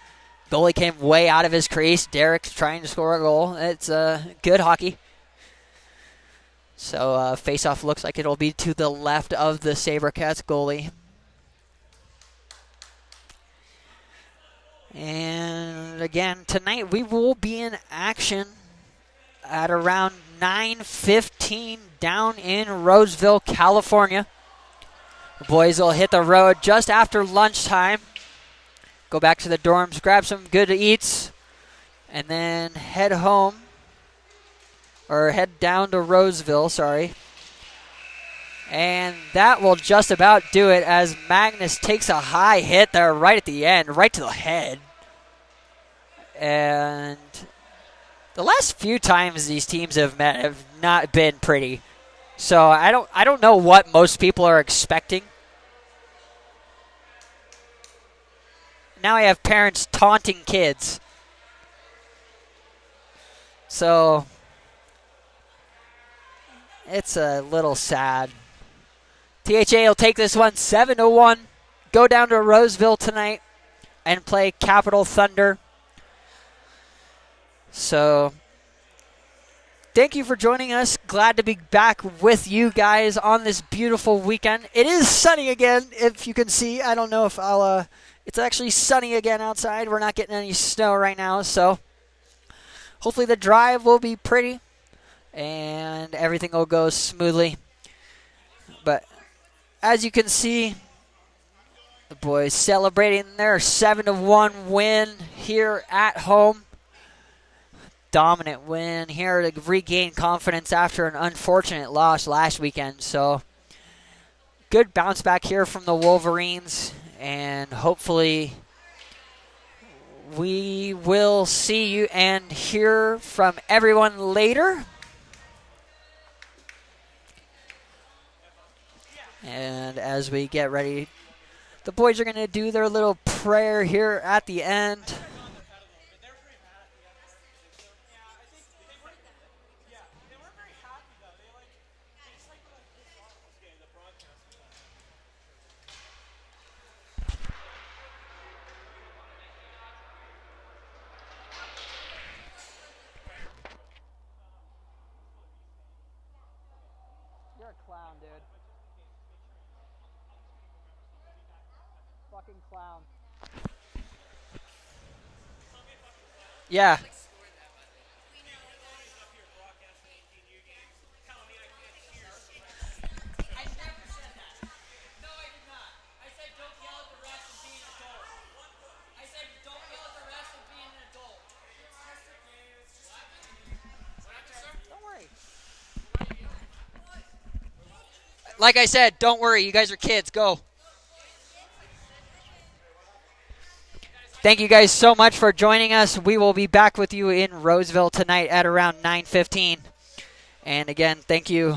Goalie came way out of his crease. Derek's trying to score a goal. It's good hockey. So face-off looks like it'll be to the left of the SABERCATS goalie. And again, tonight we will be in action at around 9:15 down in Roseville, California. The boys will hit the road just after lunchtime. Go back to the dorms, grab some good eats, and then head home. Or head down to Roseville, sorry. And that will just about do it as Magnus takes a high hit there right at the end, right to the head. And the last few times these teams have met have not been pretty. So I don't know what most people are expecting. Now I have parents taunting kids. So it's a little sad. THA will take this one 7-1. Go down to Roseville tonight and play Capital Thunder. So thank you for joining us. Glad to be back with you guys on this beautiful weekend. It is sunny again, if you can see. I don't know if I'll... It's actually sunny again outside. We're not getting any snow right now, so hopefully the drive will be pretty and everything will go smoothly. But as you can see, the boys celebrating their 7-1 win here at home. Dominant win here to regain confidence after an unfortunate loss last weekend. So good bounce back here from the Wolverines, and hopefully we will see you and hear from everyone later. And as we get ready, the boys are going to do their little prayer here at the end. You're a clown, dude. Fucking clown. Yeah. Like I said, don't worry. You guys are kids. Go. Thank you guys so much for joining us. We will be back with you in Roseville tonight at around 9:15. And again, thank you.